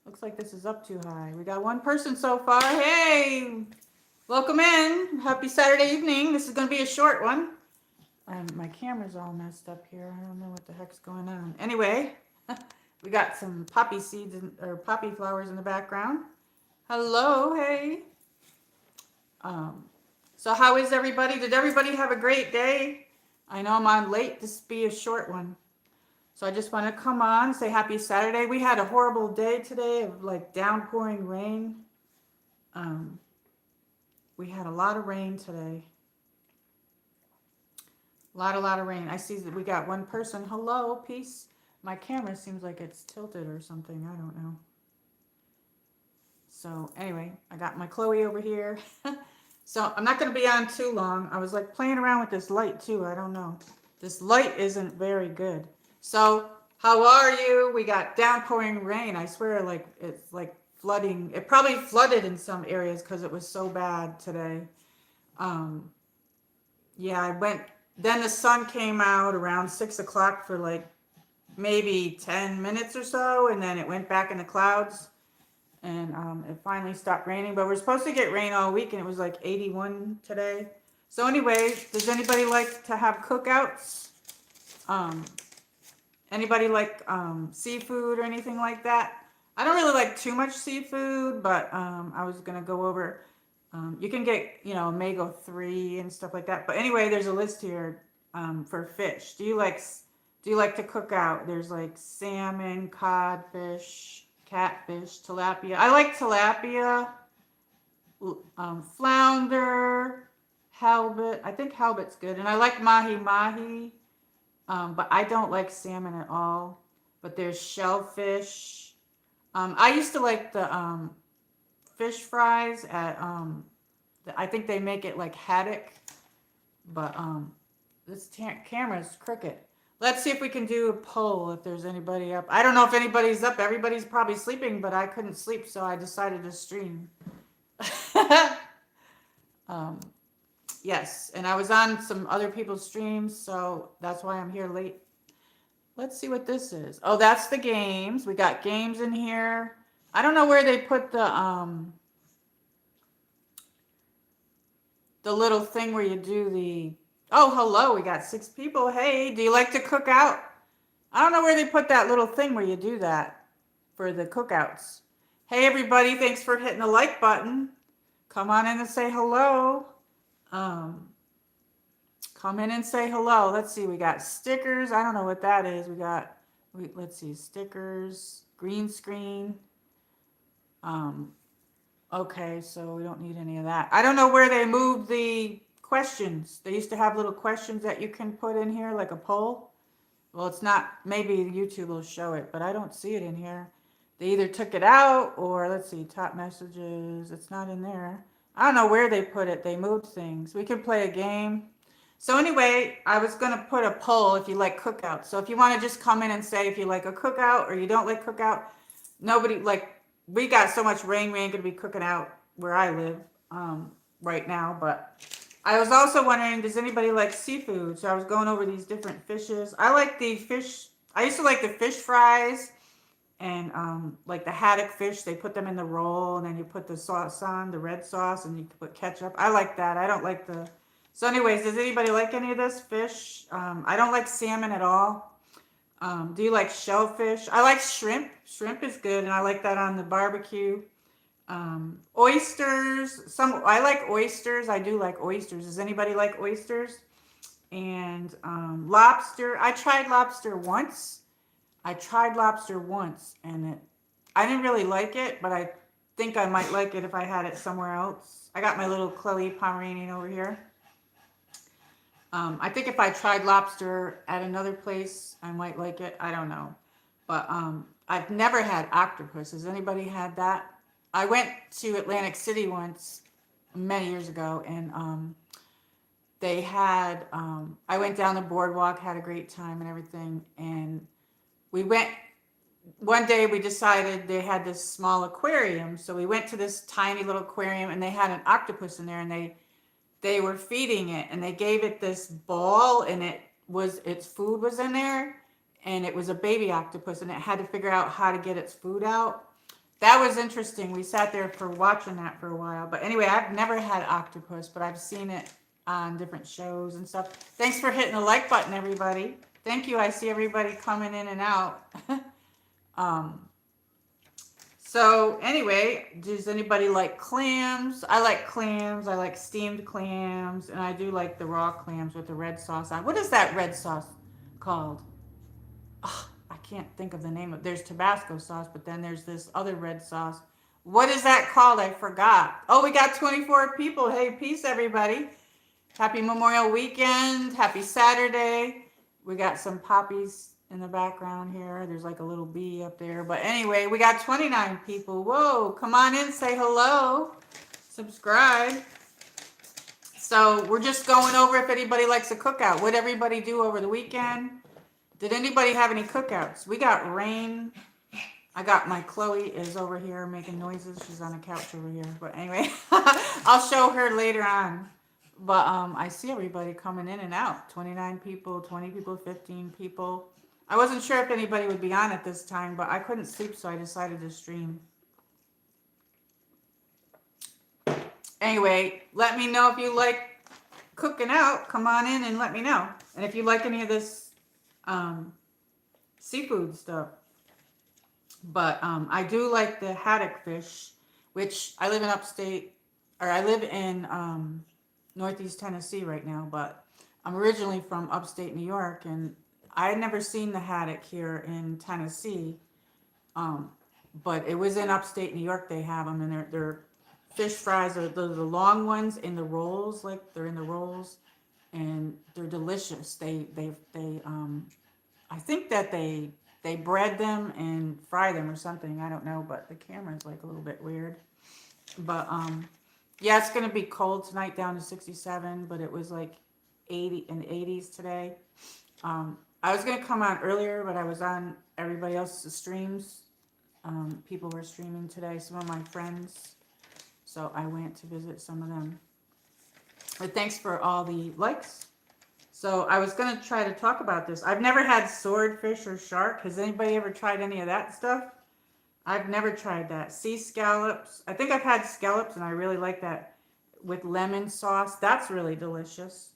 Looks like this is up too high. We got one person so far. Hey, welcome in. Happy Saturday evening. This is going to be a short one. My camera's all messed up here. I don't know what the heck's going on. Anyway, we got some poppy seeds or poppy flowers in the background. Hello, hey. Um, so how is everybody? Did everybody have a great day? I know I'm on late. This will be a short one. So I just want to come on, say happy Saturday. We had a horrible day today of like downpouring rain. Um, we had a lot of rain today. A lot of rain. I see that we got one person. Hello, peace. My camera seems like it's tilted or something. I don't know. So anyway, I got my Chloe over here. So I'm not going to be on too long. I was like playing around with this light too. I don't know. This light isn't very good. So how are you? We got downpouring rain. I swear, like it's like flooding. It probably flooded in some areas because it was so bad today. Um, yeah, I went. Then the sun came out around 6 o'clock for like maybe 10 minutes or so, and then it went back in the clouds, and it finally stopped raining. But we're supposed to get rain all week, and it was like 81 today. So anyway, does anybody like to have cookouts? Um, Anybody like seafood or anything like that? I don't really like too much seafood, but I was gonna go over. You can get omega 3 and stuff like that. But anyway, there's a list here for fish. Do you like to cook out? There's like salmon, codfish, catfish, tilapia. I like tilapia, flounder, halibut. I think halibut's good, and I like mahi mahi. But I don't like salmon at all. But there's shellfish. I used to like the fish fries at I think they make it like haddock, but this camera's crooked. Let's see if we can do a poll if there's anybody up. I don't know if anybody's up. Everybody's probably sleeping, but I couldn't sleep, so I decided to stream. um, yes, and I was on some other people's streams, so that's why I'm here late. Let's see what this is. Oh, that's the games. We got games in here. I don't know where they put the little thing where you do the. Oh, hello. We got 6 people. Hey, do you like to cook out? I don't know where they put that little thing where you do that for the cookouts. Hey, everybody. Thanks for hitting the like button. Come on in and say hello. Um, Come in and say hello. Let's see. We got stickers. I don't know what that is. Let's see, stickers, green screen. Um, okay, so we don't need any of that. I don't know where they moved the questions. They used to have little questions that you can put in here, like a poll. Well, it's not. Maybe YouTube will show it, but I don't see it in here. They either took it out or let's see, top messages. It's not in there. I don't know where they put it. They moved things. We could play a game. So anyway, I was going to put a poll if you like cookout. So if you want to just come in and say if you like a cookout or you don't like cookout, nobody like we got so much rain, we ain't going to be cooking out where I live right now. But I was also wondering, does anybody like seafood? So I was going over these different fishes. I like the fish. I used to like the fish fries and like the haddock fish. They put them in the roll and then you put the sauce on, the red sauce, and you put ketchup. I like that. I don't like the. So anyways, does anybody like any of this fish? I don't like salmon at all. Do you like shellfish? I like shrimp. Shrimp is good, and I like that on the barbecue. Oysters. I like oysters. I do like oysters. Does anybody like oysters? And lobster. I tried lobster once, and I didn't really like it, but I think I might like it if I had it somewhere else. I got my little Chloe Pomeranian over here. I think if I tried lobster at another place, I might like it. I don't know. But I've never had octopus. Has anybody had that? I went to Atlantic City once many years ago, and they had, I went down the boardwalk, had a great time and everything. And we went, one day we decided they had this small aquarium. So we went to this tiny little aquarium, and they had an octopus in there, and they were feeding it, and they gave it this ball, and its food was in there, and it was a baby octopus, and it had to figure out how to get its food out. That was interesting. We sat there for watching that for a while. But anyway, I've never had octopus, but I've seen it on different shows and stuff. Thanks for hitting the like button, everybody. Thank you. I see everybody coming in and out. um, so anyway, does anybody like clams? I like clams. I like steamed clams, and I do like the raw clams with the red sauce on. What is that red sauce called? Oh, I can't think of the name of. There's Tabasco sauce, but then there's this other red sauce. What is that called? I forgot. Oh, we got 24 people. Hey, peace, everybody. Happy Memorial Weekend. Happy Saturday. We got some poppies in the background here. There's like a little bee up there. But anyway, we got 29 people. Whoa, come on in, say hello. Subscribe. So we're just going over if anybody likes a cookout. What everybody do over the weekend? Did anybody have any cookouts? We got rain. I got my Chloe is over here making noises. She's on a couch over here. But anyway, I'll show her later on. But I see everybody coming in and out. 29 people, 20 people, 15 people. I wasn't sure if anybody would be on at this time, but I couldn't sleep, so I decided to stream. Anyway, let me know if you like cooking out. Come on in and let me know. And if you like any of this seafood stuff. But I do like the haddock fish, which I live in upstate, or I live in Northeast Tennessee right now, but I'm originally from upstate New York, and I had never seen the haddock here in Tennessee, but it was in upstate New York. They have them, and they're fish fries are the long ones in the rolls, like they're in the rolls, and they're delicious. They I think that they bread them and fry them or something. I don't know, but the camera's like a little bit weird. But yeah, it's gonna be cold tonight, down to 67, but it was like 80 in the 80s today. I was gonna come on earlier, but I was on everybody else's streams. People were streaming today, some of my friends. So I went to visit some of them. But thanks for all the likes. So I was going to try to talk about this. I've never had swordfish or shark. Has anybody ever tried any of that stuff? I've never tried that. Sea scallops. I think I've had scallops, and I really like that with lemon sauce. That's really delicious.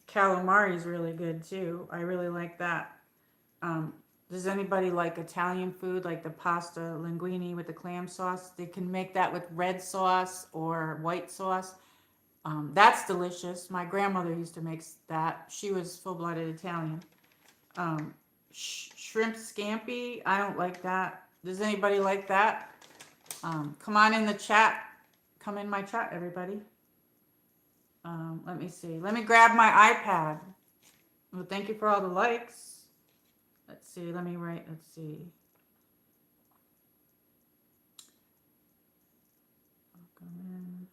Calamari is really good too. I really like that. Does anybody like Italian food, like the pasta linguine with the clam sauce? They can make that with red sauce or white sauce. That's delicious. My grandmother used to make that. She was full-blooded Italian. Shrimp scampi, I don't like that. Does anybody like that? Come on in the chat. Come in my chat, everybody. Let me see. Let me grab my iPad. Well, thank you for all the likes. Let's see. Let me write. Let's see. I'll come in.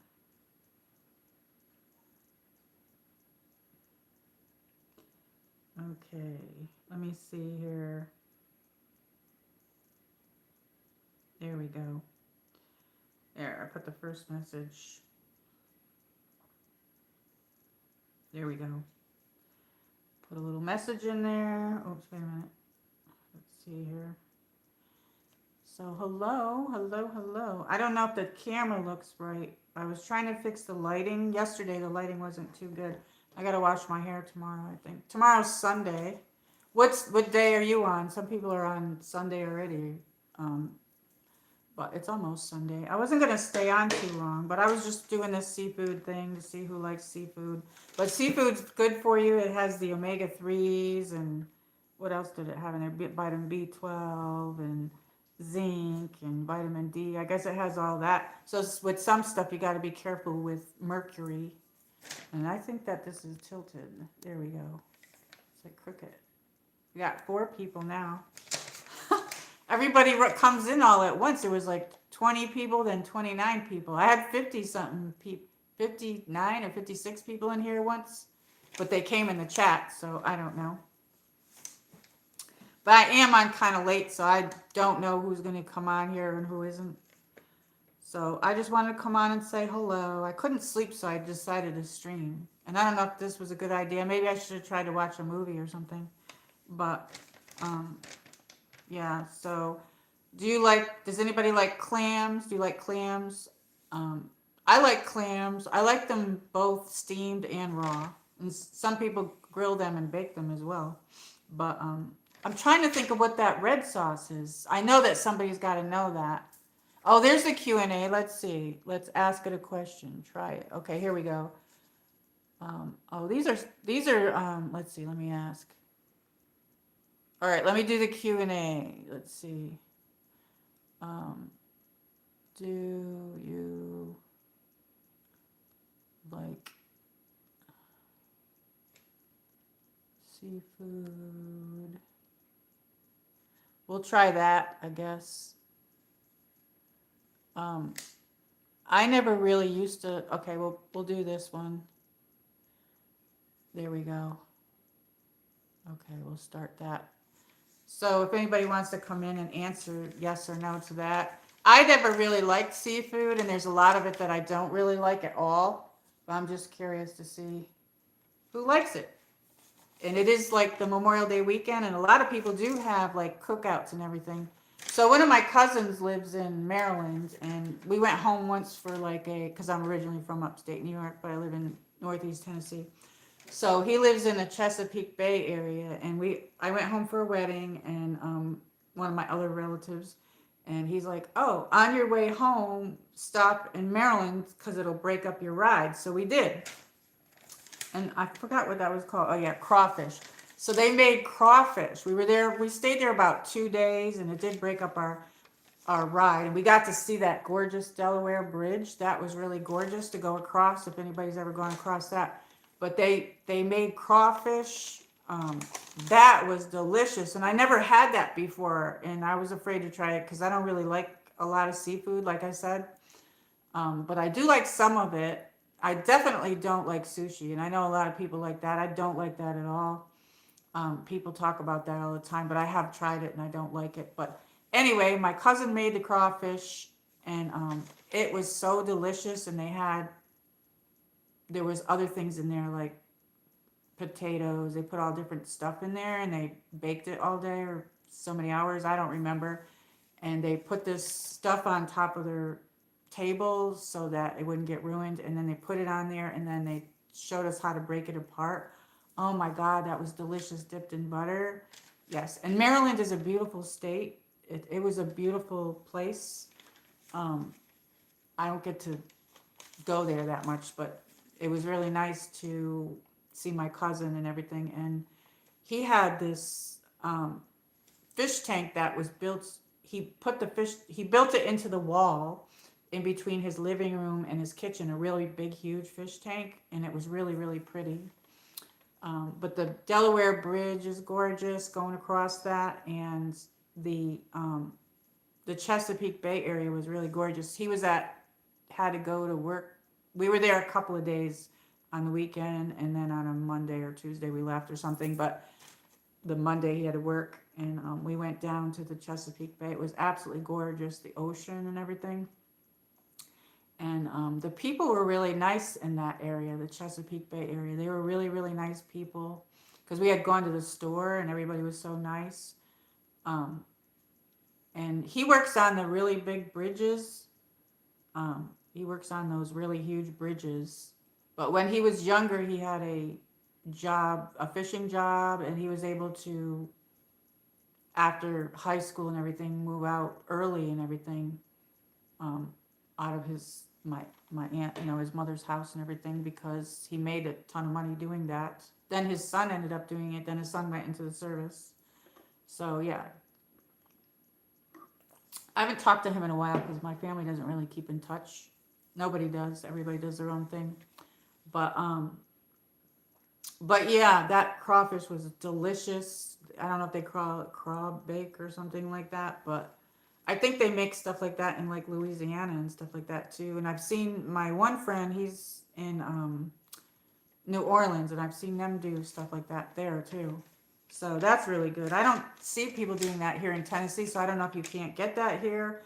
Okay, let me see here. There we go. There, I put the first message. There we go. Put a little message in there. Oops, wait a minute. Let's see here. So hello, hello, hello. I don't know if the camera looks right. I was trying to fix the lighting. Yesterday the lighting wasn't too good. I gotta wash my hair tomorrow, I think. Tomorrow's Sunday. What day are you on? Some people are on Sunday already. But it's almost Sunday. I wasn't gonna stay on too long, but I was just doing this seafood thing to see who likes seafood. But seafood's good for you. It has the omega-3s, and what else did it have in there? Vitamin B12 and zinc and vitamin D. I guess it has all that. So with some stuff you got to be careful with mercury. And I think that this is tilted. There we go. It's like crooked. We got 4 people now. Everybody comes in all at once. There was like 20 people, then 29 people. I had 50-something people, 59 or 56 people in here once. But they came in the chat, so I don't know. But I am on kind of late, so I don't know who's going to come on here and who isn't. So I just wanted to come on and say hello. I couldn't sleep, so I decided to stream. And I don't know if this was a good idea. Maybe I should have tried to watch a movie or something. But, yeah, so Does anybody like clams? Do you like clams? Um, I like clams. I like them both steamed and raw. And some people grill them and bake them as well. But I'm trying to think of what that red sauce is. I know that somebody's got to know that. Oh, there's the Q&A. Let's see. Let's ask it a question. Try it. Okay, here we go. Oh, these are let's see. Let me ask. All right, let me do the Q&A. Let's see. Um, do you like seafood? We'll try that, I guess. Um, I never really used to. Okay, we'll do this one. There we go. Okay, we'll start that. So if anybody wants to come in and answer yes or no to that. I never really liked seafood, and there's a lot of it that I don't really like at all. But I'm just curious to see who likes it. And it is like the Memorial Day weekend, and a lot of people do have like cookouts and everything. So one of my cousins lives in Maryland, and we went home once for like because I'm originally from upstate New York, but I live in Northeast Tennessee. So he lives in the Chesapeake Bay area, and I went home for a wedding, and one of my other relatives, and he's like, "Oh, on your way home, stop in Maryland because it'll break up your ride." So we did, and I forgot what that was called. Oh yeah, crawfish. So they made crawfish. We were there. We stayed there about 2 days, and it did break up our ride, and we got to see that gorgeous Delaware Bridge. That was really gorgeous to go across. If anybody's ever gone across that, but they made crawfish. That was delicious, and I never had that before, and I was afraid to try it because I don't really like a lot of seafood, like I said. But I do like some of it. I definitely don't like sushi, and I know a lot of people like that. I don't like that at all. People talk about that all the time, but I have tried it and I don't like it. But anyway, my cousin made the crawfish, and it was so delicious. And there was other things in there like potatoes. They put all different stuff in there, and they baked it all day or so many hours. I don't remember. And they put this stuff on top of their table so that it wouldn't get ruined. And then they put it on there, and then they showed us how to break it apart. Oh my God, that was delicious, dipped in butter. Yes, and Maryland is a beautiful state. It was a beautiful place. Um, I don't get to go there that much, but it was really nice to see my cousin and everything. And he had this fish tank that was built. He built it into the wall in between his living room and his kitchen, a really big, huge fish tank, and it was really, really pretty. But the Delaware Bridge is gorgeous going across that, and the um, the Chesapeake Bay area was really gorgeous. Had to go to work. We were there a couple of days on the weekend, and then on a Monday or Tuesday we left or something. But the Monday he had to work, and we went down to the Chesapeake Bay. It was absolutely gorgeous, the ocean and everything. And the people were really nice in that area, the Chesapeake Bay area. They were really, really nice people because we had gone to the store and everybody was so nice. Um, and he works on the really big bridges. He works on those really huge bridges. But when he was younger, he had a fishing job, and he was able to, after high school and everything, move out early and everything, out of my aunt, his mother's house and everything, because he made a ton of money doing that. Then his son ended up doing it. Then his son went into the service. So yeah, I haven't talked to him in a while because my family doesn't really keep in touch. Nobody does. Everybody does their own thing. But yeah, that crawfish was delicious. I don't know if they call it crab bake or something like that, but I think they make stuff like that in like Louisiana and stuff like that too. And I've seen my one friend, he's in New Orleans, and I've seen them do stuff like that there too. So that's really good. I don't see people doing that here in Tennessee, so I don't know if you can't get that here.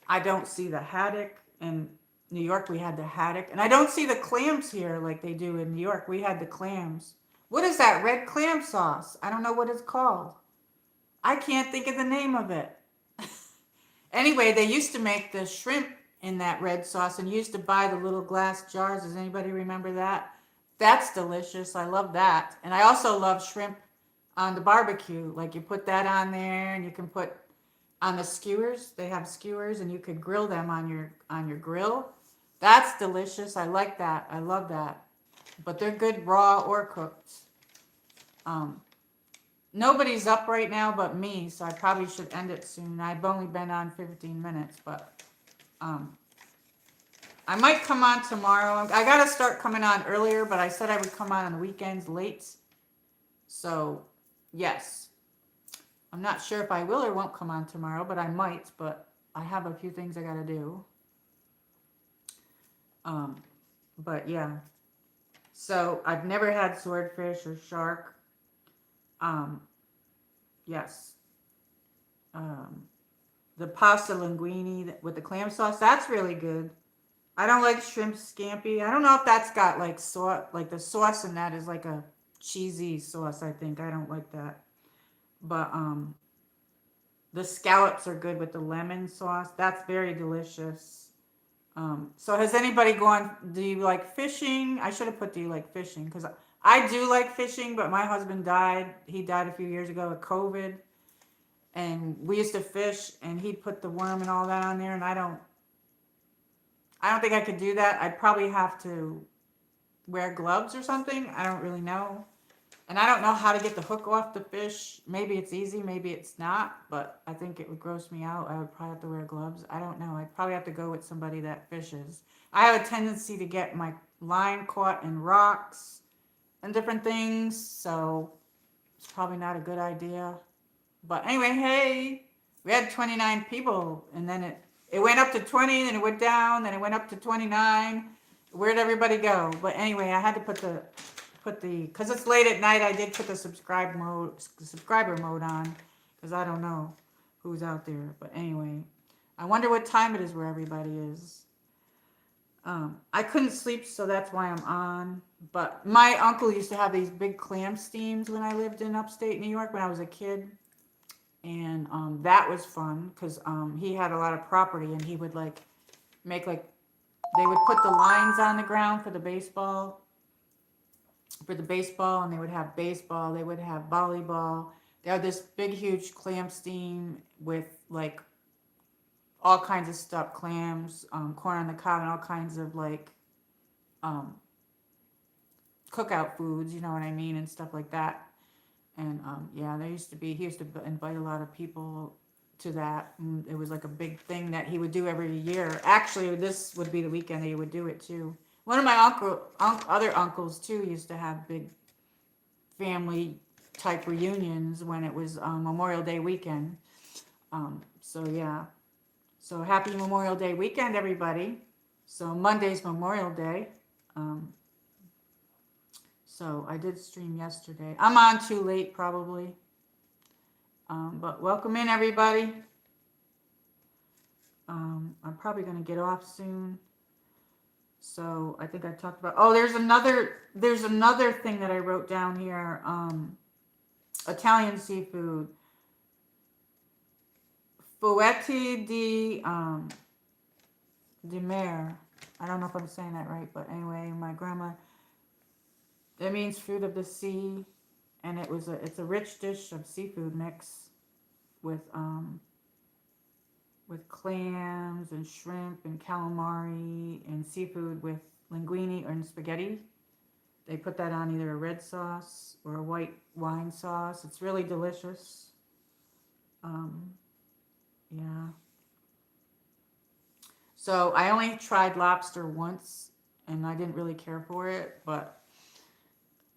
I don't see the haddock. In New York, we had the haddock. And I don't see the clams here like they do in New York. We had the clams. What is that red clam sauce? I don't know what it's called. I can't think of the name of it. Anyway, they used to make the shrimp in that red sauce and used to buy the little glass jars. Does anybody remember that? That's delicious. I love that. And I also love shrimp on the barbecue. Like you put that on there and you can put on the skewers. They have skewers and you could grill them on your grill. That's delicious. I like that. I love that. But they're good raw or cooked. Um, Nobody's up right now but me, so I probably should end it soon. I've only been on 15 minutes, but um, I might come on tomorrow. I gotta start coming on earlier, but I said I would come on the weekends late. So, yes. I'm not sure if I will or won't come on tomorrow, but I might, but I have a few things I gotta do. Um, but yeah. So, I've never had swordfish or shark. Um, yes. Um, the pasta linguine with the clam sauce, that's really good. I don't like shrimp scampi. I don't know if that's got like sauce, like the sauce in that is like a cheesy sauce, I think. I don't like that. But the scallops are good with the lemon sauce. That's very delicious. So has anybody gone, do you like fishing? I should have put do you like fishing because I do like fishing, but my husband died. He died a few years ago with COVID. And we used to fish and he'd put the worm and all that on there and I don't think I could do that. I'd probably have to wear gloves or something. I don't really know. And I don't know how to get the hook off the fish. Maybe it's easy, maybe it's not, but I think it would gross me out. I would probably have to wear gloves. I don't know. I'd probably have to go with somebody that fishes. I have a tendency to get my line caught in rocks and different things, so it's probably not a good idea. But anyway, hey, we had 29 people, and then it went up to 20, then it went down, then it went up to 29. Where'd everybody go? But anyway, I had to put the because it's late at night. I did put the subscriber mode on because I don't know who's out there. But anyway, I wonder what time it is where everybody is. I couldn't sleep, so that's why I'm on. But my uncle used to have these big clam steams when I lived in upstate New York when I was a kid. And that was fun because he had a lot of property and he would like make like they would put the lines on the ground for the baseball, and they would have baseball, they would have volleyball. They had this big huge clam steam with like all kinds of stuff, clams, corn on the cob, and all kinds of like um, cookout foods, you know what I mean, and stuff like that. And yeah, he used to invite a lot of people to that. And it was like a big thing that he would do every year. Actually, this would be the weekend that he would do it too. One of my other uncles too used to have big family type reunions when it was Memorial Day weekend. So yeah, so happy Memorial Day weekend, everybody. So Monday's Memorial Day. So I did stream yesterday. I'm on too late probably. But welcome in everybody. I'm probably going to get off soon. So I think I talked about, oh, there's another thing that I wrote down here. Italian seafood. Fouetti di mare. I don't know if I'm saying that right, but anyway, my grandma, it means fruit of the sea, and it's a rich dish of seafood mix with clams and shrimp and calamari and seafood with linguine or spaghetti. They put that on either a red sauce or a white wine sauce. It's really delicious. Yeah. So I only tried lobster once, and I didn't really care for it, but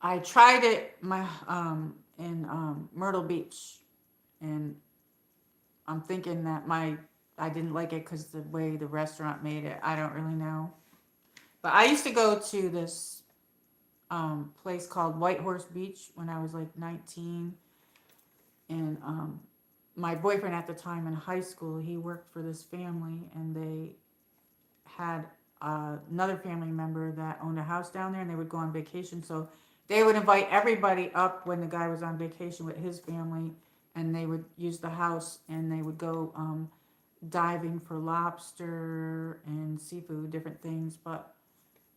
I tried it in Myrtle Beach, and I'm thinking that I didn't like it because the way the restaurant made it. I don't really know, but I used to go to this place called White Horse Beach when I was like 19, and my boyfriend at the time in high school, he worked for this family, and they had another family member that owned a house down there, and they would go on vacation. So they would invite everybody up when the guy was on vacation with his family, and they would use the house, and they would go diving for lobster and seafood, different things. But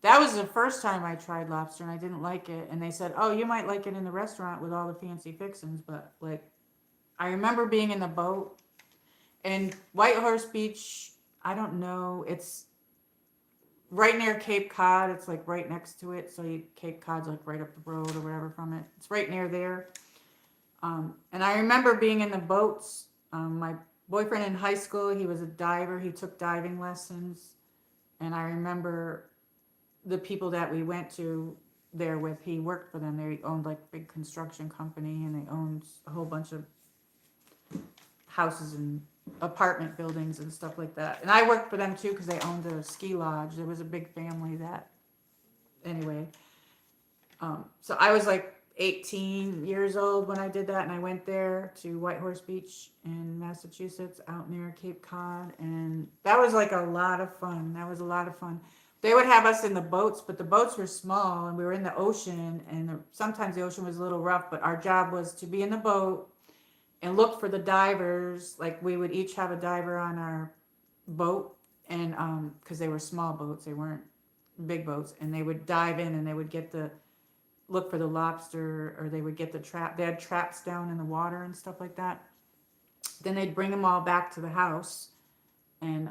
that was the first time I tried lobster and I didn't like it. And they said, "Oh, you might like it in the restaurant with all the fancy fixings." But like, I remember being in the boat and Whitehorse Beach. I don't know. It's right near Cape Cod. It's like right next to it. So Cape Cod's like right up the road or whatever from it. It's right near there. And I remember being in the boats. My boyfriend in high school, he was a diver. He took diving lessons. And I remember the people that we went to there with, he worked for them. They owned like a big construction company and they owned a whole bunch of houses and apartment buildings and stuff like that. And I worked for them too because they owned a ski lodge. There was a big family that, anyway. So I was like 18 years old when I did that, and I went there to Whitehorse Beach in Massachusetts, out near Cape Cod, and that was like a lot of fun. That was a lot of fun. They would have us in the boats, but the boats were small, and we were in the ocean, and sometimes the ocean was a little rough, but our job was to be in the boat and look for the divers. Like we would each have a diver on our boat, and because they were small boats, they weren't big boats, and they would dive in and they would get the look for the lobster, or they would get the trap. They had traps down in the water and stuff like that. Then they'd bring them all back to the house, and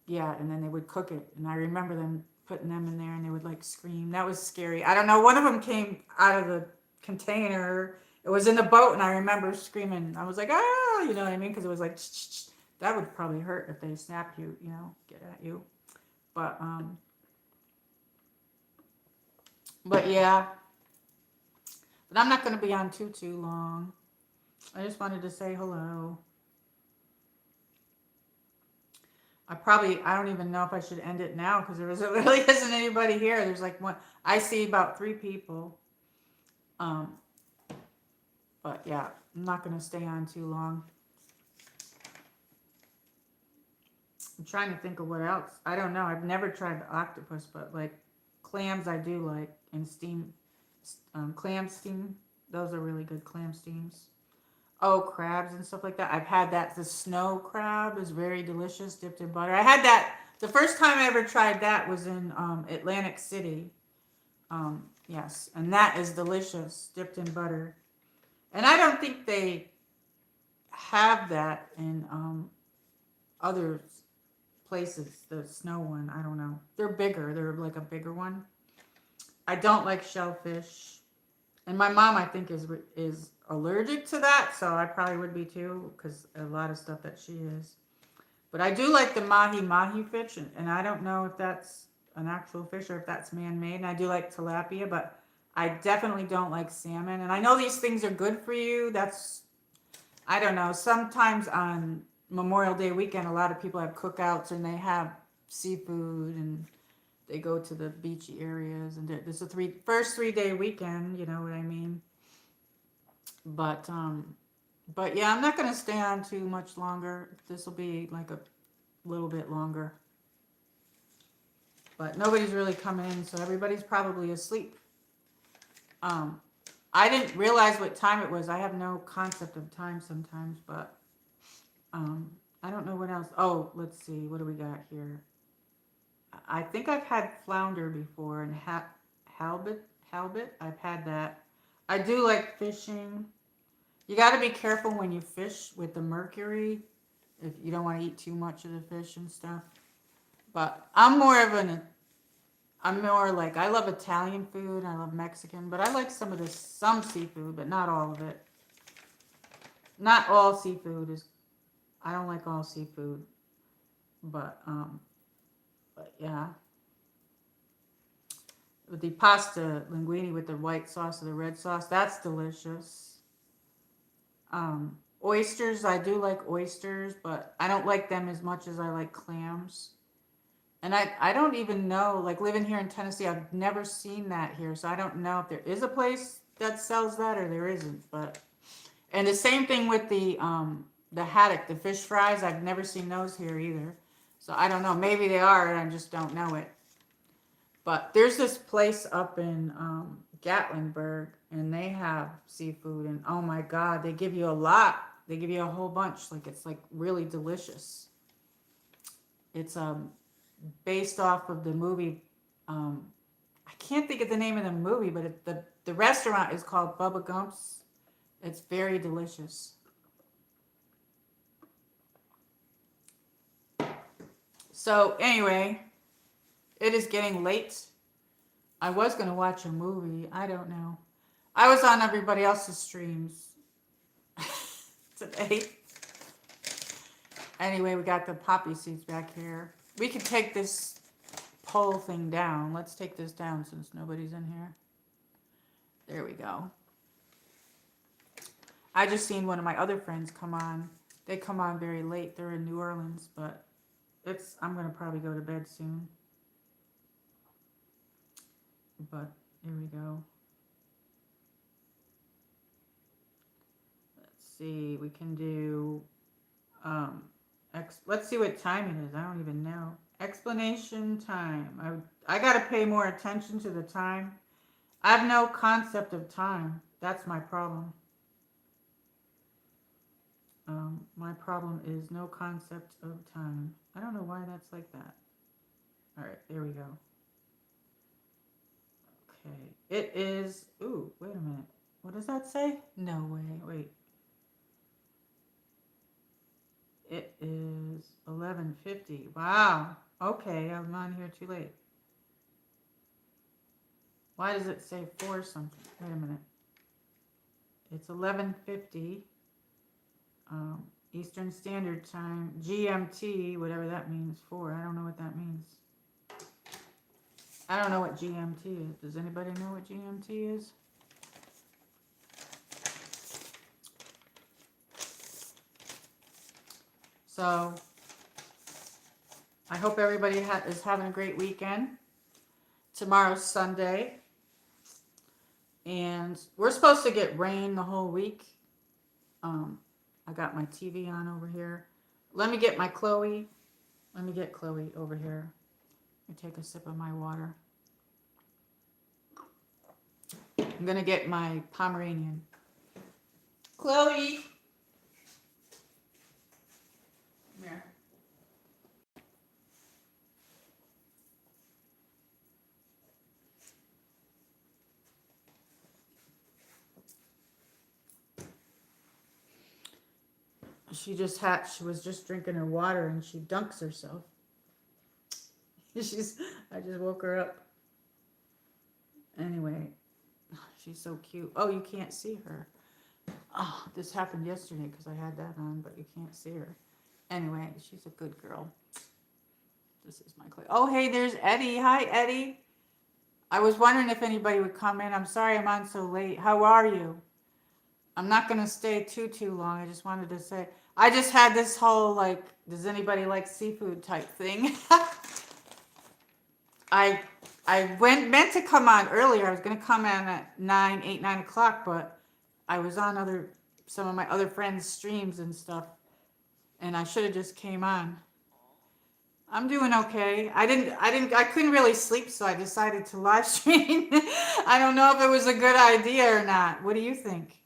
yeah, and then they would cook it. And I remember them putting them in there, and they would like scream. That was scary. I don't know. One of them came out of the container. It was in the boat, and I remember screaming. I was like, ah, you know what I mean? Because it was like, that would probably hurt if they snapped you, you know, get at you. But yeah, but I'm not going to be on too long. I just wanted to say hello. I don't even know if I should end it now because there really isn't anybody here. There's like one, I see about 3 people. But yeah, I'm not going to stay on too long. I'm trying to think of what else. I don't know. I've never tried the octopus, but like clams I do like, and steam, clam steam. Those are really good, clam steams. Oh, crabs and stuff like that. I've had that. The snow crab is very delicious, dipped in butter. I had that. The first time I ever tried that was in Atlantic City. Yes, and that is delicious, dipped in butter. And I don't think they have that in other places. The snow one, I don't know. They're bigger. They're like a bigger one. I don't like shellfish. And my mom, I think, is allergic to that, so I probably would be too, because a lot of stuff that she is. But I do like the mahi fish, and I don't know if that's an actual fish or if that's man-made. And I do like tilapia, but I definitely don't like salmon. And I know these things are good for you. I don't know. Sometimes on Memorial Day weekend, a lot of people have cookouts and they have seafood and they go to the beachy areas, and this is the first 3-day weekend, you know what I mean? But yeah, I'm not gonna stay on too much longer. This will be like a little bit longer. But nobody's really coming in, so everybody's probably asleep. I didn't realize what time it was. I have no concept of time sometimes, but I don't know what else. Oh, let's see. What do we got here? I think I've had flounder before, and halibut. I've had that. I do like fishing. You got to be careful when you fish with the mercury, if you don't want to eat too much of the fish and stuff. But I'm more like, I love Italian food. I love Mexican, but I like some seafood, but not all of it. Not all seafood is. I don't like all seafood, but yeah. The pasta linguine with the white sauce or the red sauce, that's delicious. Oysters, I do like oysters, but I don't like them as much as I like clams. And I don't even know, like living here in Tennessee, I've never seen that here. So I don't know if there is a place that sells that or there isn't. And the same thing with the haddock, the fish fries, I've never seen those here either. So I don't know. Maybe they are, and I just don't know it. But there's this place up in Gatlinburg, and they have seafood, and oh my God, they give you a lot. They give you a whole bunch. Like it's like really delicious. It's based off of the movie. Um, I can't think of the name of the movie, but the restaurant is called Bubba Gump's. It's very delicious. So anyway, it is getting late. I was gonna watch a movie. I don't know. I was on everybody else's streams today. Anyway, we got the poppy seeds back here. We could take this pole thing down. Let's take this down since nobody's in here. There we go. I just seen one of my other friends come on. They come on very late. They're in New Orleans, but I'm gonna probably go to bed soon. But here we go. Let's see. We can do let's see what time it is. I don't even know. Explanation time. I got to pay more attention to the time. I have no concept of time. That's my problem. My problem is no concept of time. I don't know why that's like that. All right, there we go. Okay, it is, ooh, wait a minute. What does that say? No way, wait. It is 11:50. Wow. Okay, I'm on here too late. Why does it say 4 something? Wait a minute. It's 11:50. Eastern Standard Time. GMT, whatever that means. 4. I don't know what that means. I don't know what GMT is. Does anybody know what GMT is? So, I hope everybody is having a great weekend. Tomorrow's Sunday. And we're supposed to get rain the whole week. I got my TV on over here. Let me get my Chloe. Let me get Chloe over here. Let me take a sip of my water. I'm going to get my Pomeranian. Chloe! Come here. She was just drinking her water and she dunks herself. I just woke her up. Anyway, she's so cute. Oh, you can't see her. Oh, this happened yesterday because I had that on, but you can't see her. Anyway, she's a good girl. This is my Chloe. Oh, hey, there's Eddie. Hi, Eddie. I was wondering if anybody would come in. I'm sorry I'm on so late. How are you? I'm not going to stay too long. I just wanted to say, I just had this whole, like, does anybody like seafood type thing. I meant to come on earlier. I was going to come on at 9 o'clock, but I was on some of my other friends' streams and stuff, and I should have just came on. I'm doing okay. I couldn't really sleep, so I decided to live stream. I don't know if it was a good idea or not. What do you think?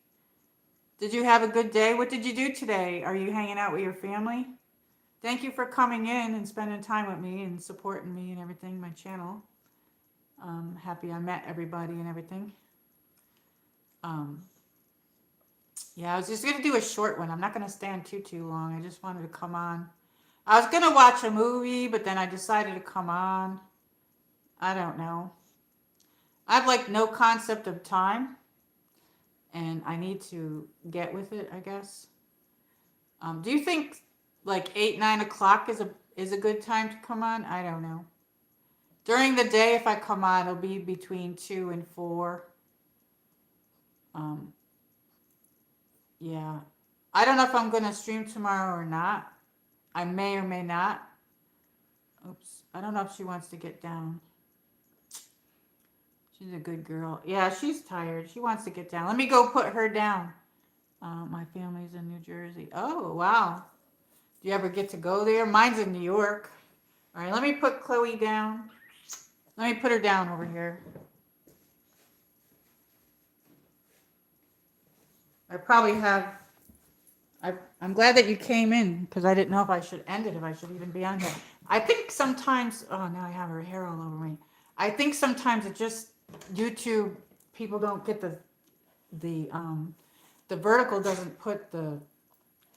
Did you have a good day? What did you do today? Are you hanging out with your family? Thank you for coming in and spending time with me and supporting me and everything, my channel. Happy I met everybody and everything. Yeah, I was just going to do a short one. I'm not going to stand too long. I just wanted to come on. I was going to watch a movie, but then I decided to come on. I don't know. I have like no concept of time. And I need to get with it, I guess. Do you think like 9 o'clock is a good time to come on? I don't know. During the day, if I come on, it'll be between 2 and 4. Yeah. I don't know if I'm going to stream tomorrow or not. I may or may not. Oops. I don't know if she wants to get down. She's a good girl. Yeah, she's tired. She wants to get down. Let me go put her down. My family's in New Jersey. Oh, wow. Do you ever get to go there? Mine's in New York. All right, let me put Chloe down. Let me put her down over here. I probably I'm glad that you came in because I didn't know if I should end it, if I should even be on here. I think sometimes, oh, now I have her hair all over me. I think sometimes it just, YouTube, people don't get the, the vertical doesn't put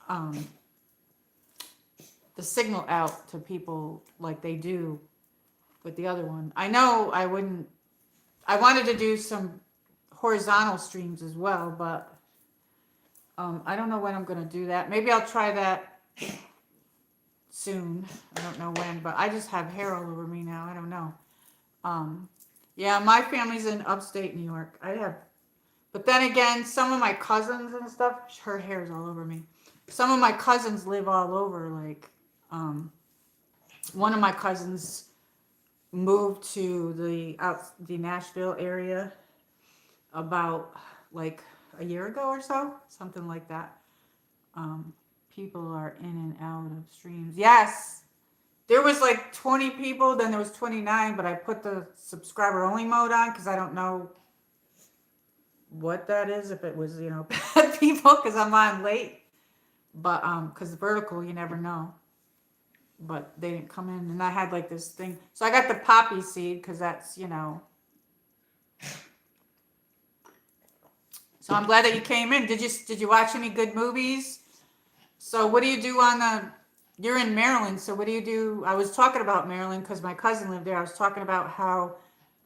um, the signal out to people like they do with the other one. I know I wanted to do some horizontal streams as well, but I don't know when I'm going to do that. Maybe I'll try that soon. I don't know when, but I just have hair all over me now. I don't know. Yeah, my family's in upstate New York. But then again, some of my cousins and stuff, her hair's all over me. Some of my cousins live all over. Like, one of my cousins moved to the Nashville area about like a year ago or so, something like that. People are in and out of streams. Yes, there was like 20 people, then there was 29, but I put the subscriber only mode on because I don't know what that is, if it was, bad people because I'm on late. But because vertical, you never know. But they didn't come in, and I had like this thing. So I got the poppy seed because that's, So I'm glad that you came in. Did you watch any good movies? So what do you do you're in Maryland, so what do you do? I was talking about Maryland because my cousin lived there. I was talking about how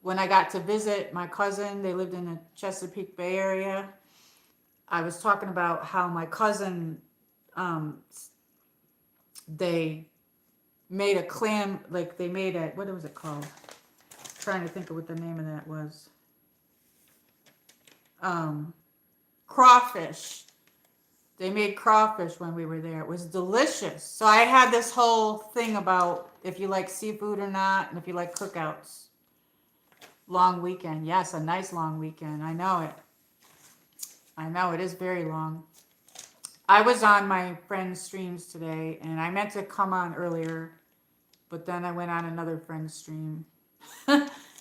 when I got to visit my cousin, they lived in the Chesapeake Bay area. I was talking about how my cousin, they made a clam, like they made what was it called? I'm trying to think of what the name of that was. Crawfish. They made crawfish when we were there. It was delicious. So I had this whole thing about if you like seafood or not, and if you like cookouts. Long weekend. Yes, a nice long weekend. I know it. I know it is very long. I was on my friend's streams today, and I meant to come on earlier, but then I went on another friend's stream.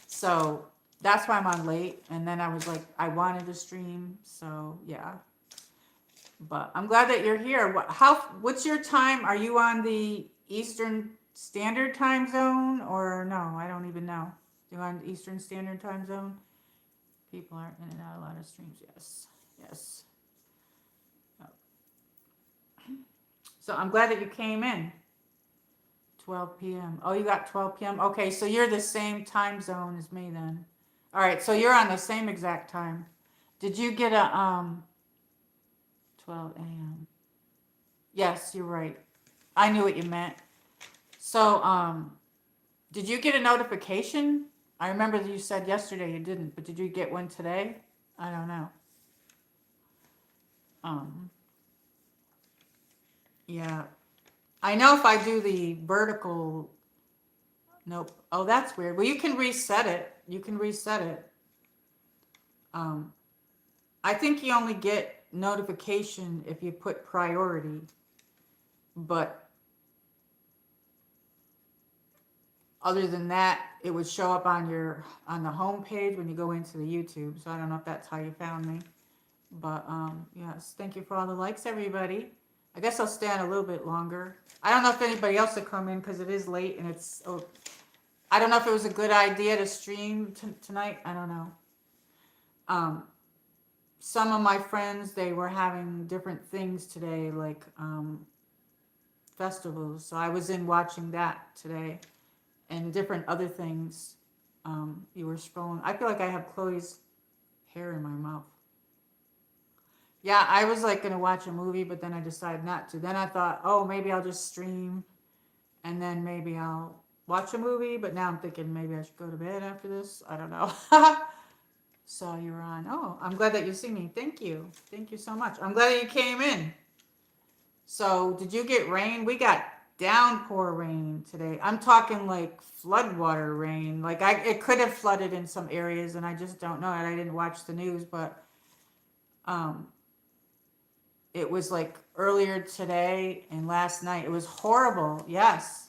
So that's why I'm on late. And then I was like, I wanted to stream. So yeah. But I'm glad that you're here. What's your time? Are you on the Eastern Standard Time Zone or no? I don't even know. You on Eastern Standard Time Zone? People are in and out a lot of streams. Yes. Yes. So I'm glad that you came in. 12 p.m. Oh, you got 12 p.m. Okay, so you're the same time zone as me then. All right, so you're on the same exact time. Did you get a 12 a.m.? Yes, you're right. I knew what you meant. So did you get a notification? I remember you said yesterday you didn't, but did you get one today? I don't know. Yeah. I know if I do the vertical, nope. Oh, that's weird. Well, you can reset it. You can reset it. I think you only get notification if you put priority, but other than that, it would show up on the home page when you go into the YouTube. So I don't know if that's how you found me, but yes, thank you for all the likes, everybody. I guess I'll stay on a little bit longer. I don't know if anybody else will come in because it is late and it's. Oh, I don't know if it was a good idea to stream tonight. I don't know. Some of my friends, they were having different things today, like festivals. So I was in watching that today, and different other things. You were scrolling. I feel like I have Chloe's hair in my mouth. Yeah, I was like going to watch a movie, but then I decided not to. Then I thought, oh, maybe I'll just stream, and then maybe I'll watch a movie. But now I'm thinking maybe I should go to bed after this. I don't know. So you're on. Oh, I'm glad that you see me. Thank you. Thank you so much. I'm glad that you came in. So did you get rain? We got downpour rain today. I'm talking like floodwater rain. Like it could have flooded in some areas, and I just don't know. And I didn't watch the news, but it was like earlier today and last night. It was horrible. Yes.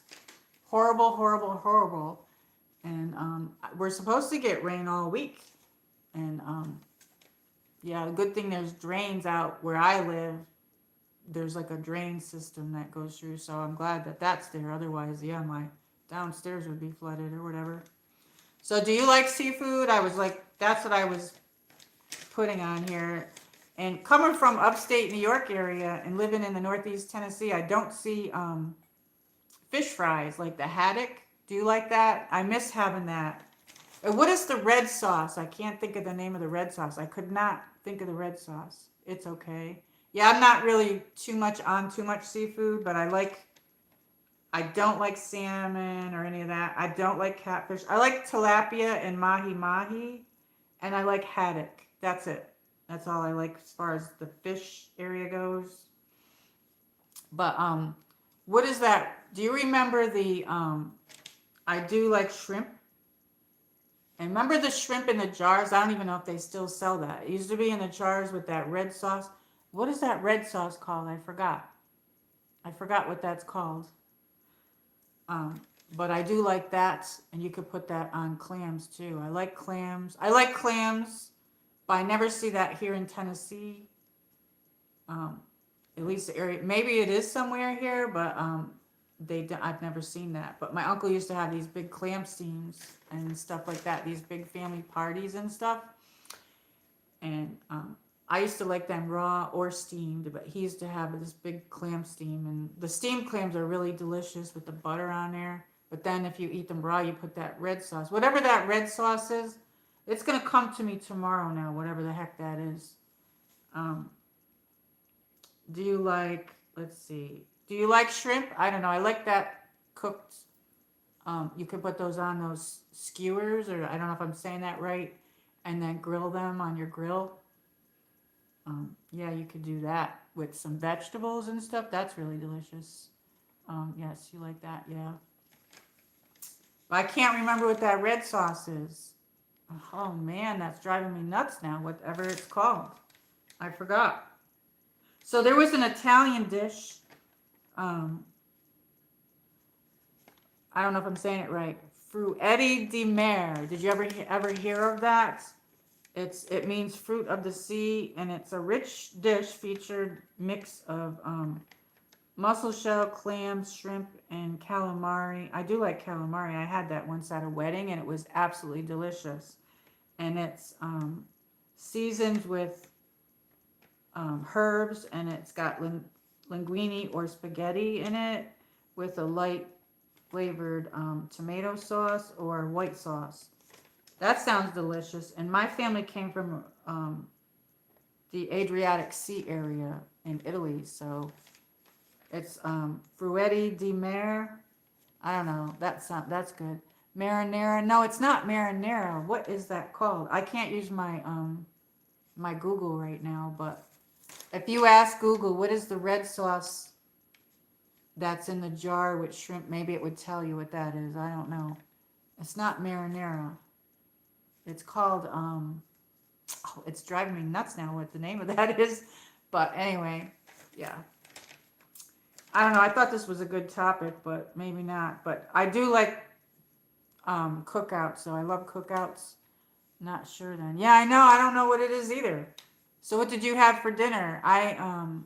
Horrible, horrible, horrible. And we're supposed to get rain all week. And yeah, good thing there's drains out where I live there's like a drain system that goes through. So I'm glad that that's there. Otherwise, yeah, my downstairs would be flooded or whatever. So do you like seafood? I was like, that's what I was putting on here. And coming from upstate New York area and living in the Northeast Tennessee, I don't see fish fries like the haddock. Do you like that? I miss having that. What is the red sauce? I can't think of the name of the red sauce. I could not think of the red sauce. It's okay. Yeah, I'm not really too much seafood, but I don't like salmon or any of that. I don't like catfish. I like tilapia and mahi mahi, and I like haddock. That's it. That's all I like as far as the fish area goes. But what is that? Do you remember the I do like shrimp. And remember the shrimp in the jars? I don't even know if they still sell that. It used to be in the jars with that red sauce. What is that red sauce called? I forgot. I forgot what that's called. But I do like that, and you could put that on clams too. I like clams. I like clams, but I never see that here in Tennessee. At least the area. Maybe it is somewhere here, but I've never seen that. But my uncle used to have these big clam steams and stuff like that. These big family parties and stuff. And I used to like them raw or steamed, but he used to have this big clam steam, and the steamed clams are really delicious with the butter on there. But then if you eat them raw, you put that red sauce. Whatever that red sauce is, it's going to come to me tomorrow now, whatever the heck that is. Do you like, let's see, do you like shrimp? I don't know. I like that cooked. You could put those on those skewers, or I don't know if I'm saying that right, and then grill them on your grill. Yeah, you could do that with some vegetables and stuff. That's really delicious. Yes, you like that, yeah. But I can't remember what that red sauce is. Oh man, that's driving me nuts now, whatever it's called. I forgot. So there was an Italian dish. I don't know if I'm saying it right. Frutti di mare. Did you ever hear of that? It means fruit of the sea, and it's a rich dish featured mix of mussel shell, clams, shrimp, and calamari. I do like calamari. I had that once at a wedding, and it was absolutely delicious. And it's seasoned with herbs, and it's got linguine or spaghetti in it with a light flavored tomato sauce or white sauce. That sounds delicious. And my family came from the Adriatic Sea area in Italy, so it's Frutti di Mare. I don't know. That's good. Marinara. No, it's not marinara. What is that called? I can't use my my Google right now, but if you ask Google what is the red sauce that's in the jar with shrimp, maybe it would tell you what that is. I don't know. It's not marinara. It's called oh, it's driving me nuts now what the name of that is. But anyway, yeah. I don't know. I thought this was a good topic, but maybe not. But I do like cookouts, so I love cookouts. Not sure then. Yeah, I know. I don't know what it is either. So what did you have for dinner? I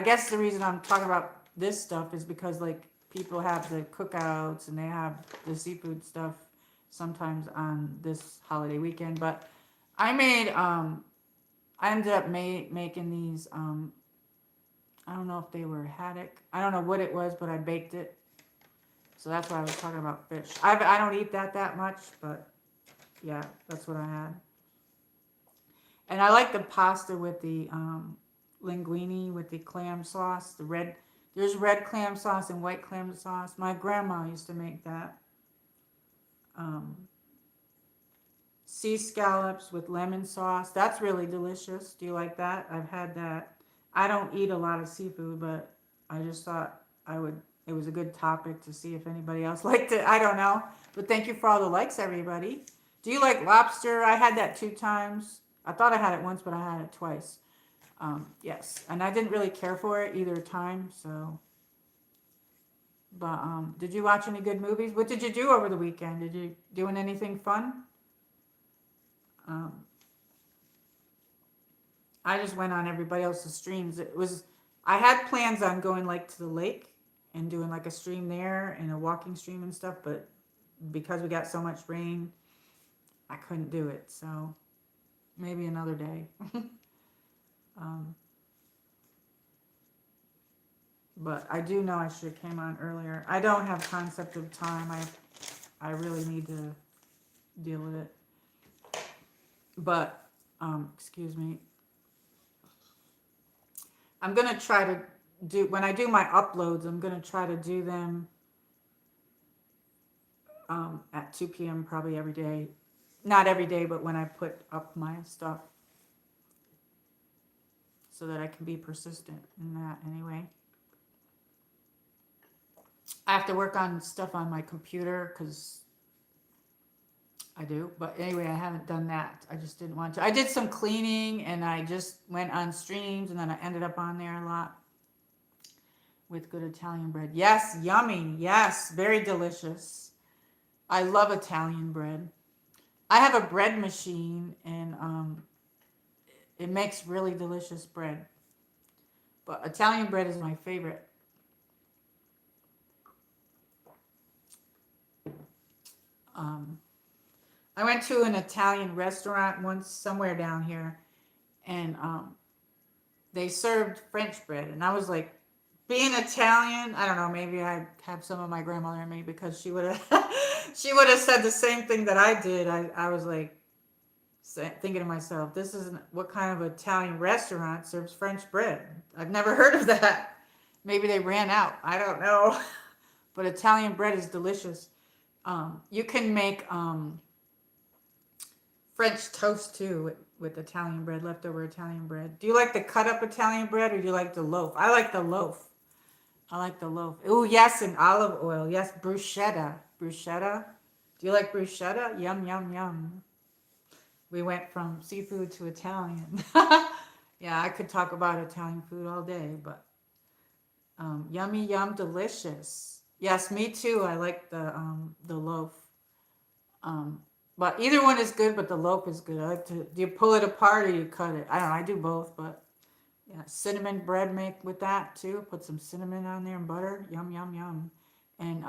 guess the reason I'm talking about this stuff is because like people have the cookouts and they have the seafood stuff sometimes on this holiday weekend. But I ended up making these I don't know if they were haddock. I don't know what it was, but I baked it. So that's why I was talking about fish. I don't eat that much, but yeah, that's what I had. And I like the pasta with the linguine with the clam sauce. There's red clam sauce and white clam sauce. My grandma used to make that. Sea scallops with lemon sauce. That's really delicious. Do you like that? I've had that. I don't eat a lot of seafood, but I just thought it was a good topic to see if anybody else liked it. I don't know. But thank you for all the likes, everybody. Do you like lobster? I had that 2 times. I thought I had it once, but I had it twice. Yes. And I didn't really care for it either time, so. But did you watch any good movies? What did you do over the weekend? Did you doing anything fun? I just went on everybody else's streams. I had plans on going like to the lake and doing like a stream there and a walking stream and stuff, but because we got so much rain, I couldn't do it. So maybe another day. um, but I do know I should have came on earlier. I don't have concept of time. I really need to deal with it. But excuse me. I'm gonna try to do when I do my uploads. I'm gonna try to do them at 2 p.m. probably every day. Not every day, but when I put up my stuff, so that I can be persistent in that anyway. I have to work on stuff on my computer because I do. But anyway, I haven't done that. I just didn't want to. I did some cleaning and I just went on streams and then I ended up on there a lot with good Italian bread. Yes, yummy. Yes, very delicious. I love Italian bread. I have a bread machine and it makes really delicious bread. But Italian bread is my favorite. I went to an Italian restaurant once somewhere down here, and they served French bread, and I was like, being Italian, I don't know, maybe I have some of my grandmother in me because she would have she would have said the same thing that I did. I was like thinking to myself, this isn't what kind of Italian restaurant serves French bread. I've never heard of that. Maybe they ran out. I don't know. But Italian bread is delicious. You can make French toast too with Italian bread, leftover Italian bread. Do you like the cut up Italian bread or do you like the loaf? I like the loaf. I like the loaf. Oh, yes, and olive oil. Yes, bruschetta. Bruschetta. Do you like bruschetta? Yum, yum, yum. We went from seafood to Italian. Yeah, I could talk about Italian food all day, but yummy, yum, delicious. Yes, me too. I like the loaf. But either one is good, but the loaf is good. I like to. Do you pull it apart or you cut it? I don't know. I do both, but yeah, cinnamon bread make with that too. Put some cinnamon on there and butter. Yum, yum, yum. And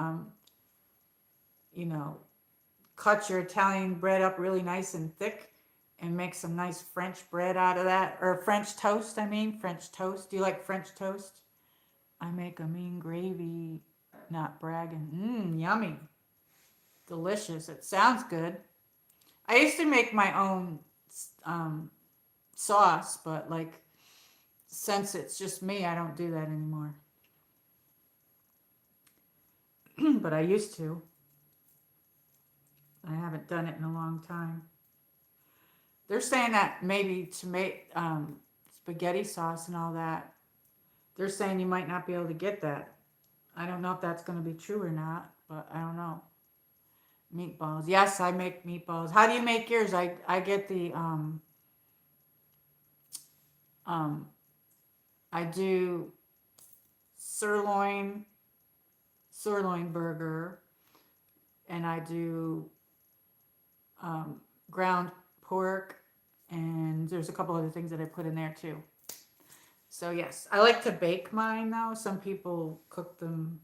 you know, cut your Italian bread up really nice and thick and make some nice French bread out of that. Or French toast, I mean. French toast. Do you like French toast? I make a mean gravy, not bragging. Yummy. Delicious. It sounds good. I used to make my own sauce, but like since it's just me, I don't do that anymore. But I used to. I haven't done it in a long time. They're saying that maybe to make spaghetti sauce and all that, they're saying you might not be able to get that. I don't know if that's going to be true or not, but I don't know. Meatballs. Yes, I make meatballs. How do you make yours? I get the um I do sirloin burger, and I do ground pork, and there's a couple other things that I put in there too. So yes, I like to bake mine though. Some people cook them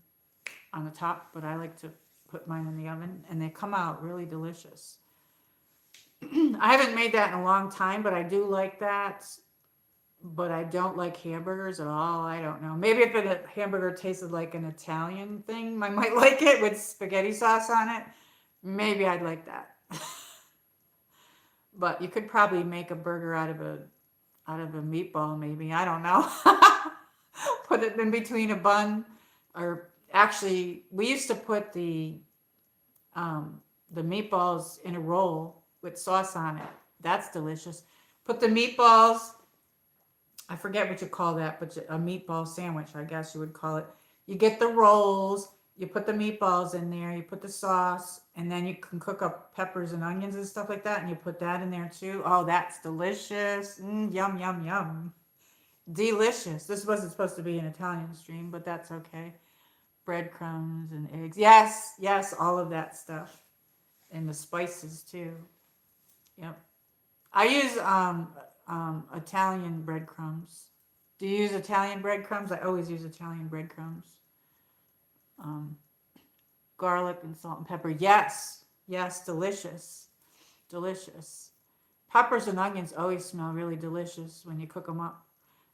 on the top, but I like to put mine in the oven, and they come out really delicious. I haven't made that in a long time, but I do like that. But I don't like hamburgers at all. I don't know. Maybe if a hamburger tasted like an Italian thing, I might like it with spaghetti sauce on it. Maybe I'd like that. But you could probably make a burger out of a meatball, maybe. I don't know. Put it in between a bun, or actually, we used to put the meatballs in a roll with sauce on it. That's delicious. Put the meatballs. I forget what you call that, but a meatball sandwich, I guess you would call it. You get the rolls, you put the meatballs in there, you put the sauce, and then you can cook up peppers and onions and stuff like that, and you put that in there too. Oh, that's delicious. Yum, yum, yum. Delicious. This wasn't supposed to be an Italian stream, but that's okay. Breadcrumbs and eggs. Yes, yes, all of that stuff. And the spices too. Yep. I use Italian breadcrumbs. Do you use Italian breadcrumbs? I always use Italian breadcrumbs. Um, Garlic and salt and pepper. Yes, yes, delicious, delicious. Peppers and onions always smell really delicious when you cook them up.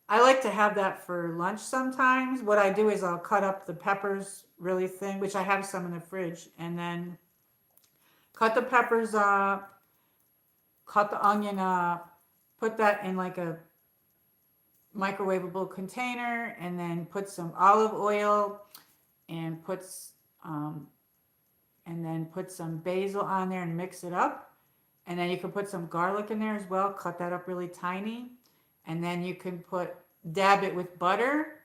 I like to have that for lunch sometimes. What I do is I'll cut up the peppers really thin, which I have some in the fridge, and then cut the peppers up, cut the onion up, put that in like a microwavable container, and then put some olive oil and um, put some basil on there and mix it up. And then you can put some garlic in there as well. Cut that up really tiny, and then you can dab it with butter.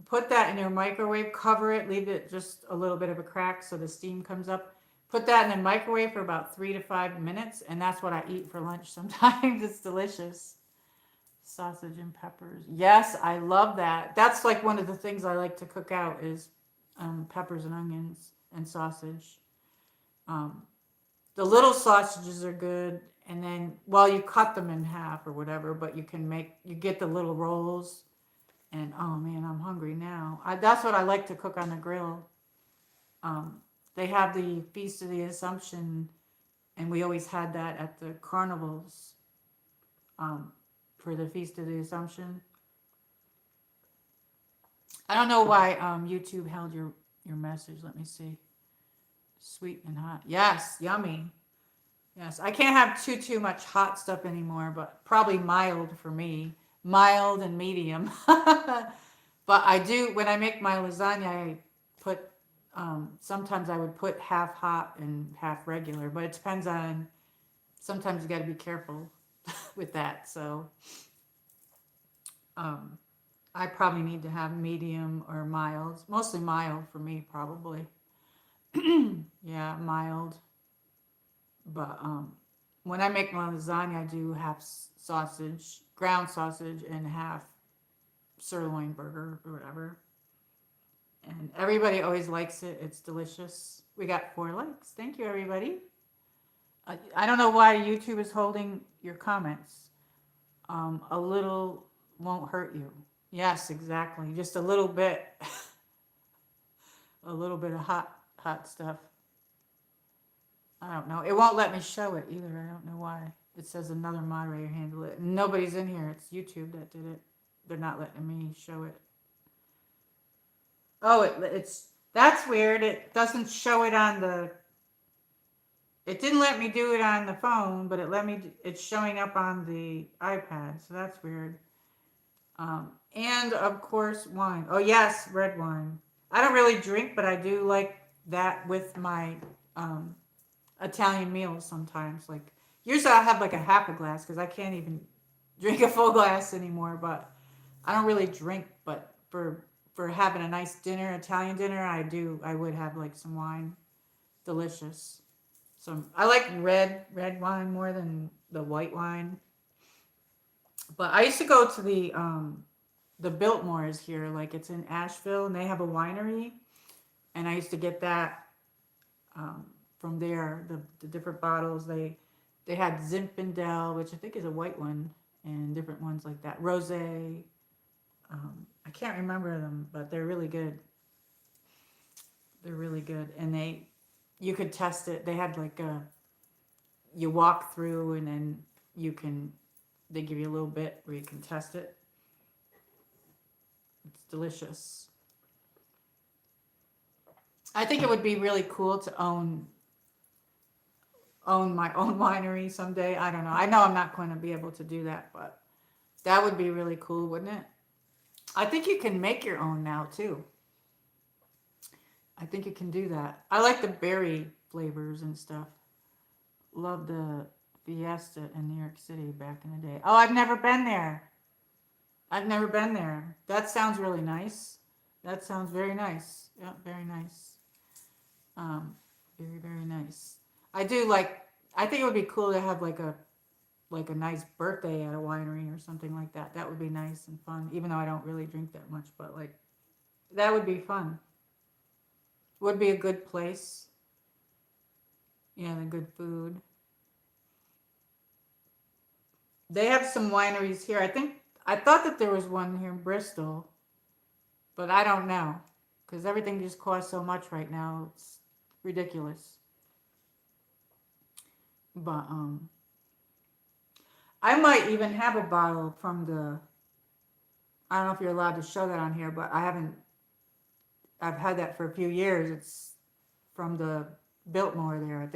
Put that in your microwave, cover it, leave it just a little bit of a crack so the steam comes up. Put that in the microwave for about 3 to 5 minutes, and that's what I eat for lunch sometimes. It's delicious. Sausage and peppers. Yes, I love that. That's like one of the things I like to cook out is peppers and onions and sausage. Um, the little sausages are good, and then well, you cut them in half or whatever, but you get the little rolls. And oh man, I'm hungry now. That's what I like to cook on the grill. Um, they have the Feast of the Assumption, and we always had that at the carnivals um, for the Feast of the Assumption. I don't know why YouTube held your message. Let me see. Sweet and hot. Yes, yummy. Yes, I can't have too much hot stuff anymore, but probably mild for me. Mild and medium. But I do when I make my lasagna. I put sometimes I would put half hot and half regular, but it depends on. Sometimes you got to be careful with that. So um, I probably need to have medium or mild. Mostly mild for me, probably. Yeah, mild. But when I make my lasagna, I do half sausage, ground sausage, and half sirloin burger or whatever. And everybody always likes it. It's delicious. We got 4 likes. Thank you, everybody. I don't know why YouTube is holding your comments. A little won't hurt you. Yes, exactly. Just a little bit, a little bit of hot stuff. I don't know. It won't let me show it either. I don't know why. It says another moderator handled it. Nobody's in here. It's YouTube that did it. They're not letting me show it. Oh, it's that's weird. It doesn't show it on the. It didn't let me do it on the phone, but it let me. It's showing up on the iPad, so that's weird. And of course, wine. Oh yes, red wine. I don't really drink, but I do like that with my Italian meals sometimes. Like usually I'll have like a half a glass because I can't even drink a full glass anymore. But I don't really drink. But for having a nice dinner, Italian dinner, I would have like some wine. Delicious. So I like red wine more than the white wine. But I used to go to the Biltmores here, like it's in Asheville, and they have a winery, and I used to get that um, from there. The different bottles they had Zinfandel, which I think is a white one, and different ones like that. Rosé. I can't remember them, but they're really good. They're really good, and you could test it. They had like you walk through, and then they give you a little bit where you can test it. It's delicious. I think it would be really cool to own my own winery someday. I don't know. I know I'm not going to be able to do that, but that would be really cool, wouldn't it? I think you can make your own now too. I think you can do that. I like the berry flavors and stuff. Love the Fiesta in New York City back in the day. Oh, I've never been there. I've never been there. That sounds really nice. That sounds very nice. Yeah, very nice. Very nice. I do like. I think it would be cool to have like a nice birthday at a winery or something like that. That would be nice and fun. Even though I don't really drink that much, but like that would be fun. Would be a good place. Yeah, the good food. They have some wineries here. I thought that there was one here in Bristol, but I don't know because everything just costs so much right now. It's ridiculous. But I might even have a bottle from the. I don't know if you're allowed to show that on here, but I haven't. I've had that for a few years. It's from the Biltmore there. I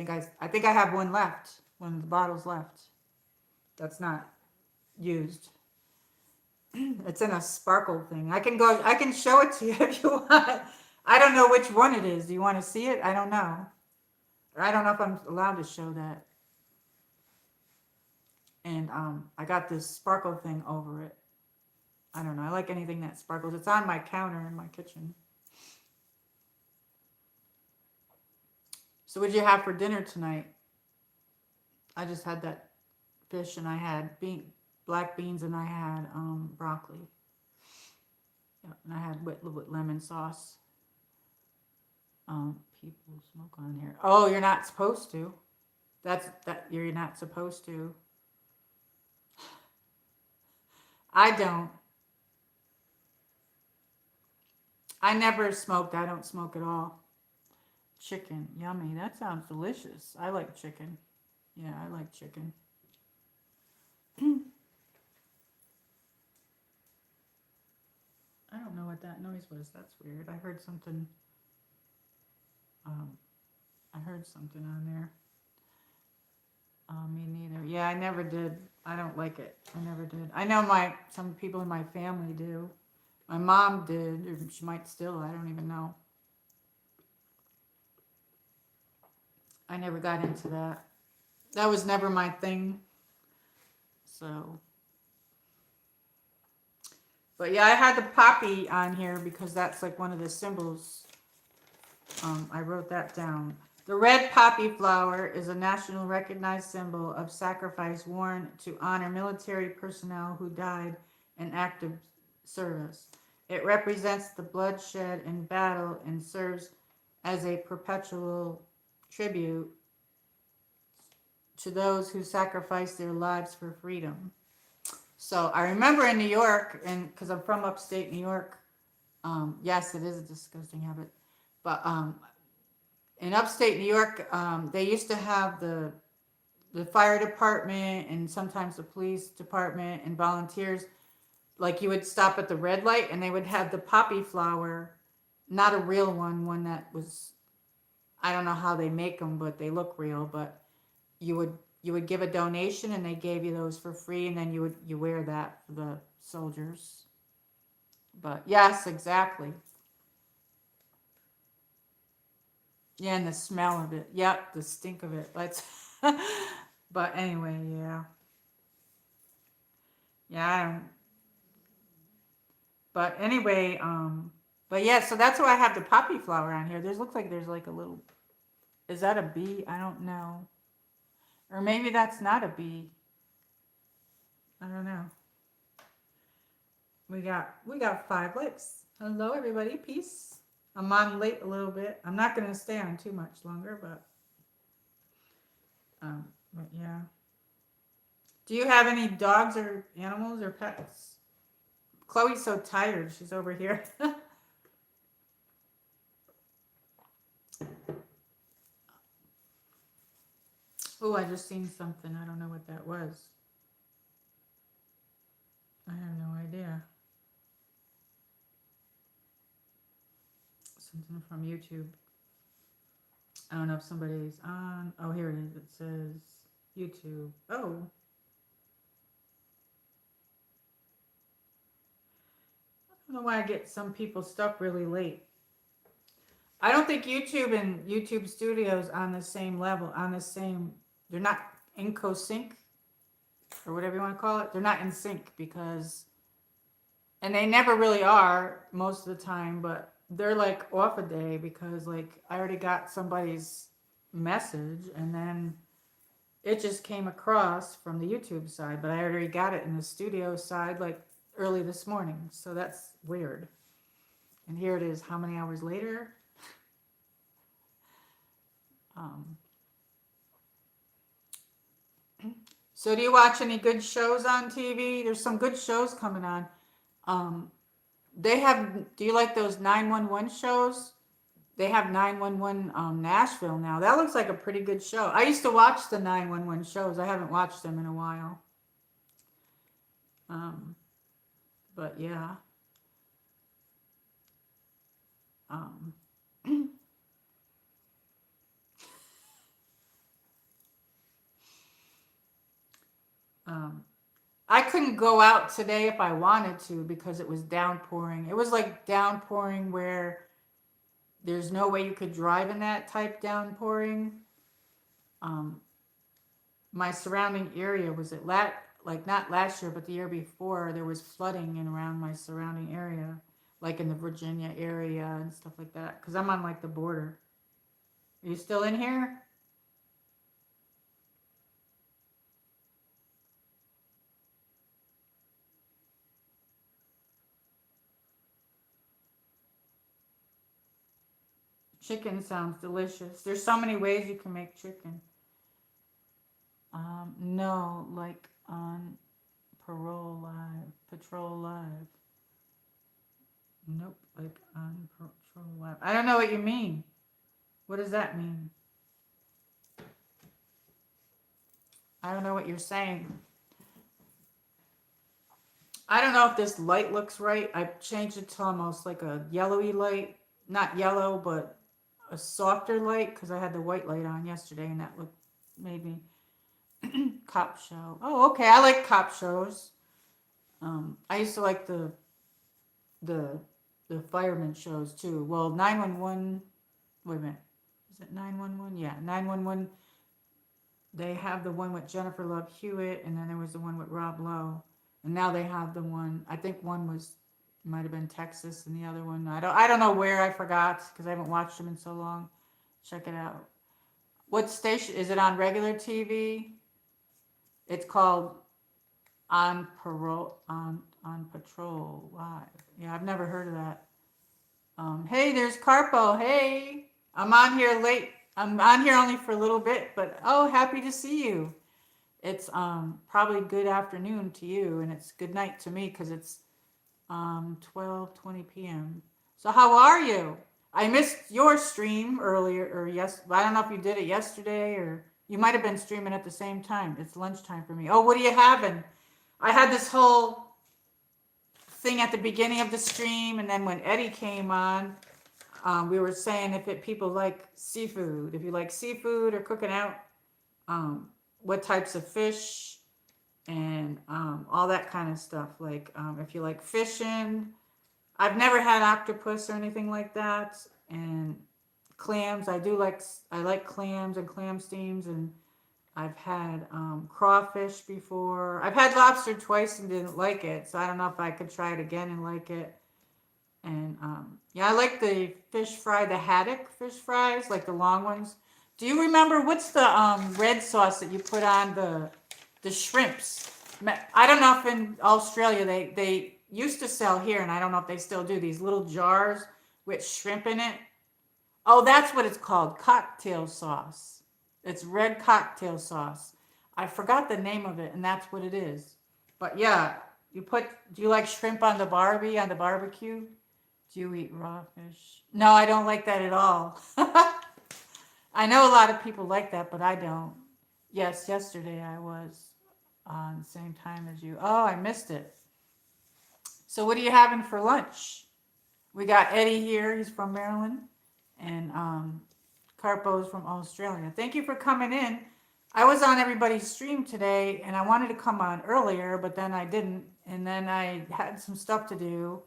think I have one left. One of the bottles left. That's not used. It's in a sparkle thing. I can show it to you if you want. I don't know which one it is. Do you want to see it? I don't know. Or I don't know if I'm allowed to show that. And I got this sparkle thing over it. I don't know. I like anything that sparkles. It's on my counter in my kitchen. So what'd you have for dinner tonight? I just had that fish and I had black beans and I had broccoli. Yeah, and I had with lemon sauce. People smoke on here. Oh, you're not supposed to. You're not supposed to. I don't. I never smoked. I don't smoke at all. Chicken, yummy. That sounds delicious. I like chicken. Yeah, I like chicken. I don't know what that noise was. That's weird. I heard something. Um, I heard something on there. Me neither. Yeah, I never did. I don't like it. I never did. I know some people in my family do. My mom did, or she might still. I don't even know. I never got into that. That was never my thing. So, but yeah, I had the poppy on here because that's like one of the symbols. I wrote that down. The red poppy flower is a national recognized symbol of sacrifice worn to honor military personnel who died in active service. It represents the bloodshed in battle and serves as a perpetual tribute to those who sacrificed their lives for freedom. So I remember in New York, and because I'm from upstate New York, yes, it is a disgusting habit, but in upstate New York, they used to have the fire department and sometimes the police department and volunteers. Like you would stop at the red light and they would have the poppy flower, not a real one that was, I don't know how they make them, but they look real. But you would give a donation and they gave you those for free, and then you wear that for the soldiers. But yes, exactly. Yeah, and the smell of it. Yep, the stink of it. Let's. But anyway, yeah. Yeah, I don't. But anyway, but yeah, so that's why I have the poppy flower on here. Looks like there's like a little. Is that a bee? I don't know. Or maybe that's not a bee. I don't know. We got 5 likes. Hello everybody, peace. I'm on late a little bit. I'm not gonna stay on too much longer, but yeah. Do you have any dogs or animals or pets? Chloe's so tired. She's over here. Oh, I just seen something. I don't know what that was. I have no idea. Something from YouTube. I don't know if somebody's on. Oh, here it is. It says YouTube. Oh. I don't know why I get some people stuck really late. I don't think YouTube and YouTube Studios on the same level, they're not in sync or whatever you want to call it. They're not in sync and they never really are most of the time, but they're like off a day because like I already got somebody's message and then it just came across from the YouTube side, but I already got it in the studio side like early this morning. So that's weird. And here it is, how many hours later? So do you watch any good shows on TV? There's some good shows coming on. Um, they have. Do you like those 911 shows? They have 911 Nashville now. That looks like a pretty good show. I used to watch the 911 shows. I haven't watched them in a while. Um, but yeah. Um, um, I couldn't go out today if I wanted to because it was downpouring. It was like downpouring where there's no way you could drive in that type downpouring. Um, my surrounding area was like not last year, but the year before, there was flooding in around my surrounding area, like in the Virginia area and stuff like that. Because I'm on like the border. Are you still in here? Chicken sounds delicious. There's so many ways you can make chicken. No, like on Patrol Live. Nope, like on Patrol Live. I don't know what you mean. What does that mean? I don't know what you're saying. I don't know if this light looks right. I changed it to almost like a yellowy light. Not yellow, but a softer light because I had the white light on yesterday and that looked made me cop show. Oh, okay. I like cop shows. I used to like the the fireman shows too. Well, 911. Wait a minute. Is it 911? Yeah, 911. They have the one with Jennifer Love Hewitt, and then there was the one with Rob Lowe, and now they have the one. I think one was might have been Texas, and the other one I don't know where. I forgot because I haven't watched them in so long. Check it out. What station is it on? Regular TV? It's called on Patrol Live. Yeah, I've never heard of that. Hey, there's Carpo. Hey, I'm on here late. I'm on here only for a little bit, but oh, happy to see you. It's probably good afternoon to you, and it's good night to me because it's 12:20 p.m. So how are you? I missed your stream earlier, or yes, I don't know if you did it yesterday or you might have been streaming at the same time. It's lunchtime for me. Oh, what are you having? I had this whole thing at the beginning of the stream, and then when Eddie came on, we were saying people like seafood, if you like seafood or cooking out, what types of fish and all that kind of stuff. Like if you like fishing, I've never had octopus or anything like that, and clams. I like clams and clam steams, and I've had crawfish before. I've had lobster twice and didn't like it, so I don't know if I could try it again and like it. And yeah, I like the fish fry, the haddock fish fries, like the long ones. Do you remember what's the red sauce that you put on the shrimps? I don't know if in Australia they used to sell here, and I don't know if they still do these little jars with shrimp in it. Oh, that's what it's called, cocktail sauce. It's red cocktail sauce. I forgot the name of it, and that's what it is. But yeah, do you like shrimp on the Barbie, on the barbecue? Do you eat raw fish? No, I don't like that at all. I know a lot of people like that, but I don't. Yes, yesterday I was on the same time as you. Oh, I missed it. So what are you having for lunch? We got Eddie here. He's from Maryland. And Carpo's from Australia. Thank you for coming in. I was on everybody's stream today, and I wanted to come on earlier, but then I didn't. And then I had some stuff to do,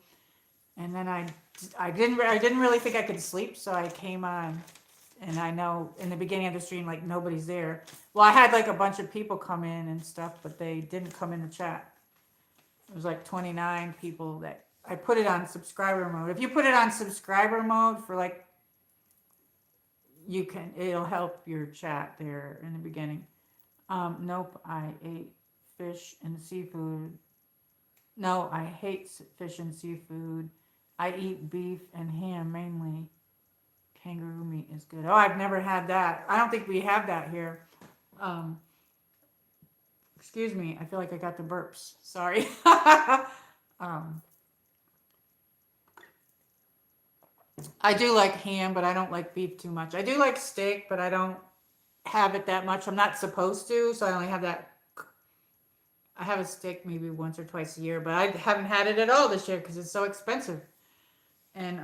and then I didn't really think I could sleep, so I came on. And I know in the beginning of the stream, like nobody's there. Well, I had like a bunch of people come in and stuff, but they didn't come in the chat. It was like 29 people that I put it on subscriber mode. If you put it on subscriber mode for like it'll help your chat there in the beginning. Nope, I ate fish and seafood. No, I hate fish and seafood. I eat beef and ham mainly. Kangaroo meat is good. Oh, I've never had that. I don't think we have that here. Excuse me. I feel like I got the burps. Sorry. um, I do like ham, but I don't like beef too much. I do like steak, but I don't have it that much. I'm not supposed to, so I only have that. I have a steak maybe once or twice a year, but I haven't had it at all this year because it's so expensive. And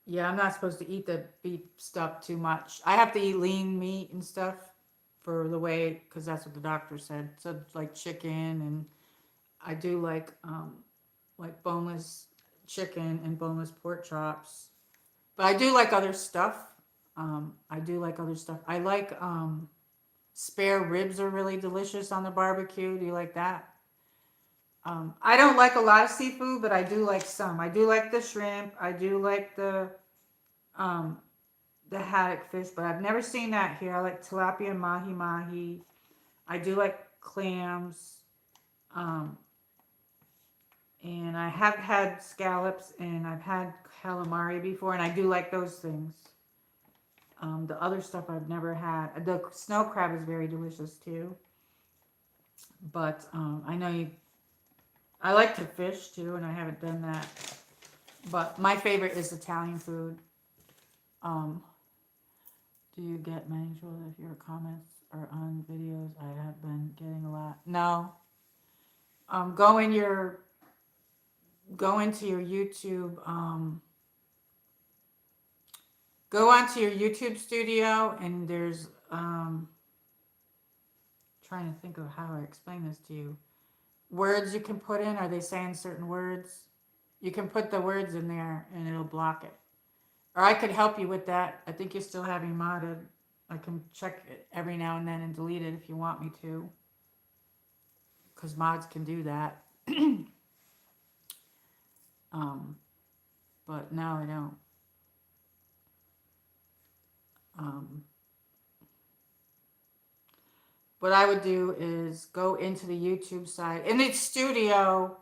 yeah, I'm not supposed to eat the beef stuff too much. I have to eat lean meat and stuff for the way, because that's what the doctor said. So like chicken, and I do like boneless chicken and boneless pork chops. But I do like other stuff. I do like other stuff. I like spare ribs are really delicious on the barbecue. Do you like that? I don't like a lot of seafood, but I do like some. I do like the shrimp. I do like um, the haddock fish, but I've never seen that here. I like tilapia, mahi mahi. I do like clams. Um, and I have had scallops and I've had calamari before, and I do like those things. The other stuff I've never had. The snow crab is very delicious too. But I know you. I like to fish too, and I haven't done that. But my favorite is Italian food. Um, do you get many trolls if your comments are on videos? I have been getting a lot. No. Go in your go into your YouTube. Go onto your YouTube studio, and there's trying to think of how I explain this to you. Words you can put in. Are they saying certain words? You can put the words in there, and it'll block it. Or I could help you with that. I think you still have me modded. I can check it every now and then and delete it if you want me to, because mods can do that. But no, I don't. Um, what I would do is go into the YouTube side. In the studio,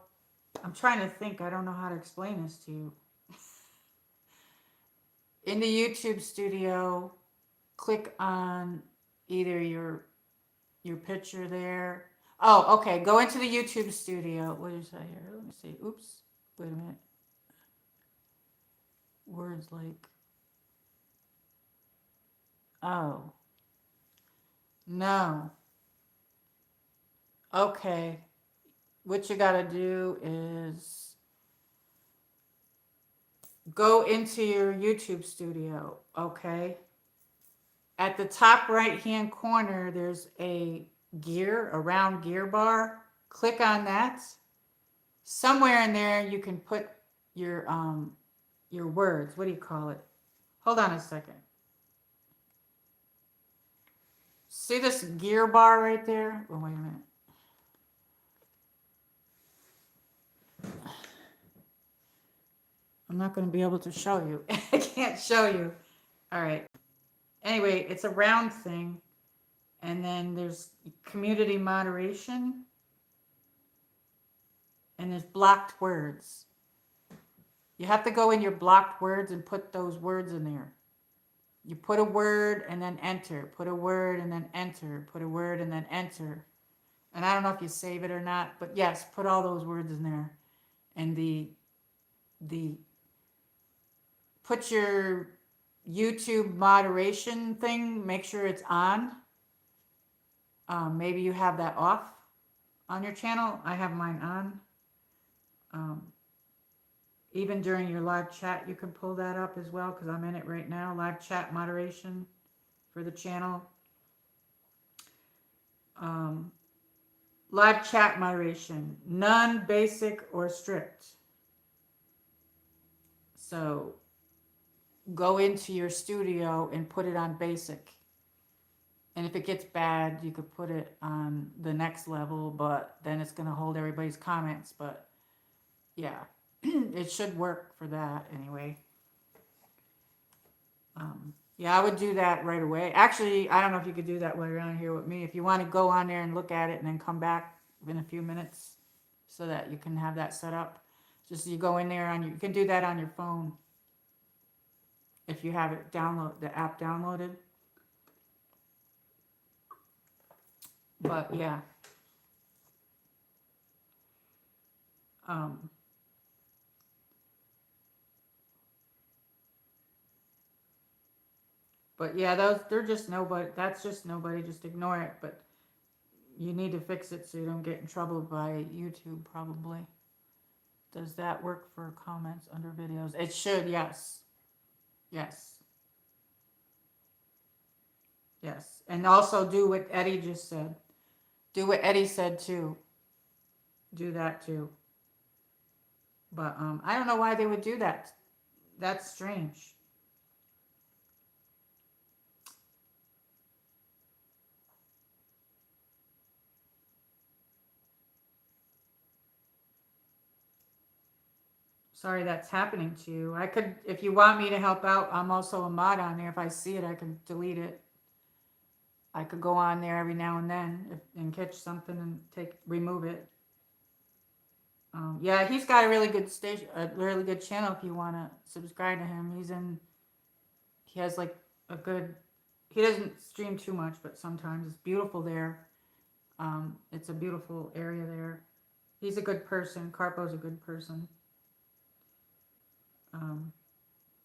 I'm trying to think. I don't know how to explain this to you. In the YouTube studio, click on either your picture there. Oh, okay. Go into the YouTube studio. What is that here? Let me see. Oops. Wait a minute. Words like, oh, no. Okay. What you got to do is go into your YouTube studio. Okay. At the top right hand corner, there's a round gear bar. Click on that. Somewhere in there, you can put your words. What do you call it? Hold on a second. See this gear bar right there? Oh, wait a minute. I'm not going to be able to show you. I can't show you. All right. Anyway, it's a round thing. And then there's community moderation. And there's blocked words. You have to go in your blocked words and put those words in there. You put a word and then enter. Put a word and then enter. Put a word and then enter. And I don't know if you save it or not, but yes, put all those words in there. And the put your YouTube moderation thing, make sure it's on. Maybe you have that off on your channel. I have mine on. Even during your live chat, you can pull that up as well, because I'm in it right now. Live chat moderation for the channel. Live chat moderation, none, basic, or strict. So go into your studio and put it on basic. And if it gets bad, you could put it on the next level, but then it's going to hold everybody's comments. But yeah, it should work for that anyway. Yeah, I would do that right away. Actually, I don't know if you could do that while you're on here with me. If you want to go on there and look at it and then come back in a few minutes so that you can have that set up. Just you go in there you can do that on your phone if you have it the app downloaded. But yeah. Um, but yeah, they're just nobody. That's just nobody. Just ignore it. But you need to fix it so you don't get in trouble by YouTube, probably. Does that work for comments under videos? It should, yes. Yes. Yes. And also do what Eddie just said. Do what Eddie said too. Do that too. But I don't know why they would do that. That's strange. Sorry that's happening to you. I could, if you want me to help out, I'm also a mod on there. If I see it, I can delete it. I could go on there every now and then and catch something and remove it. Yeah, he's got a really good station, a really good channel. If you want to subscribe to him, he has like a good. He doesn't stream too much, but sometimes it's beautiful there. It's a beautiful area there. He's a good person. Carpo's a good person.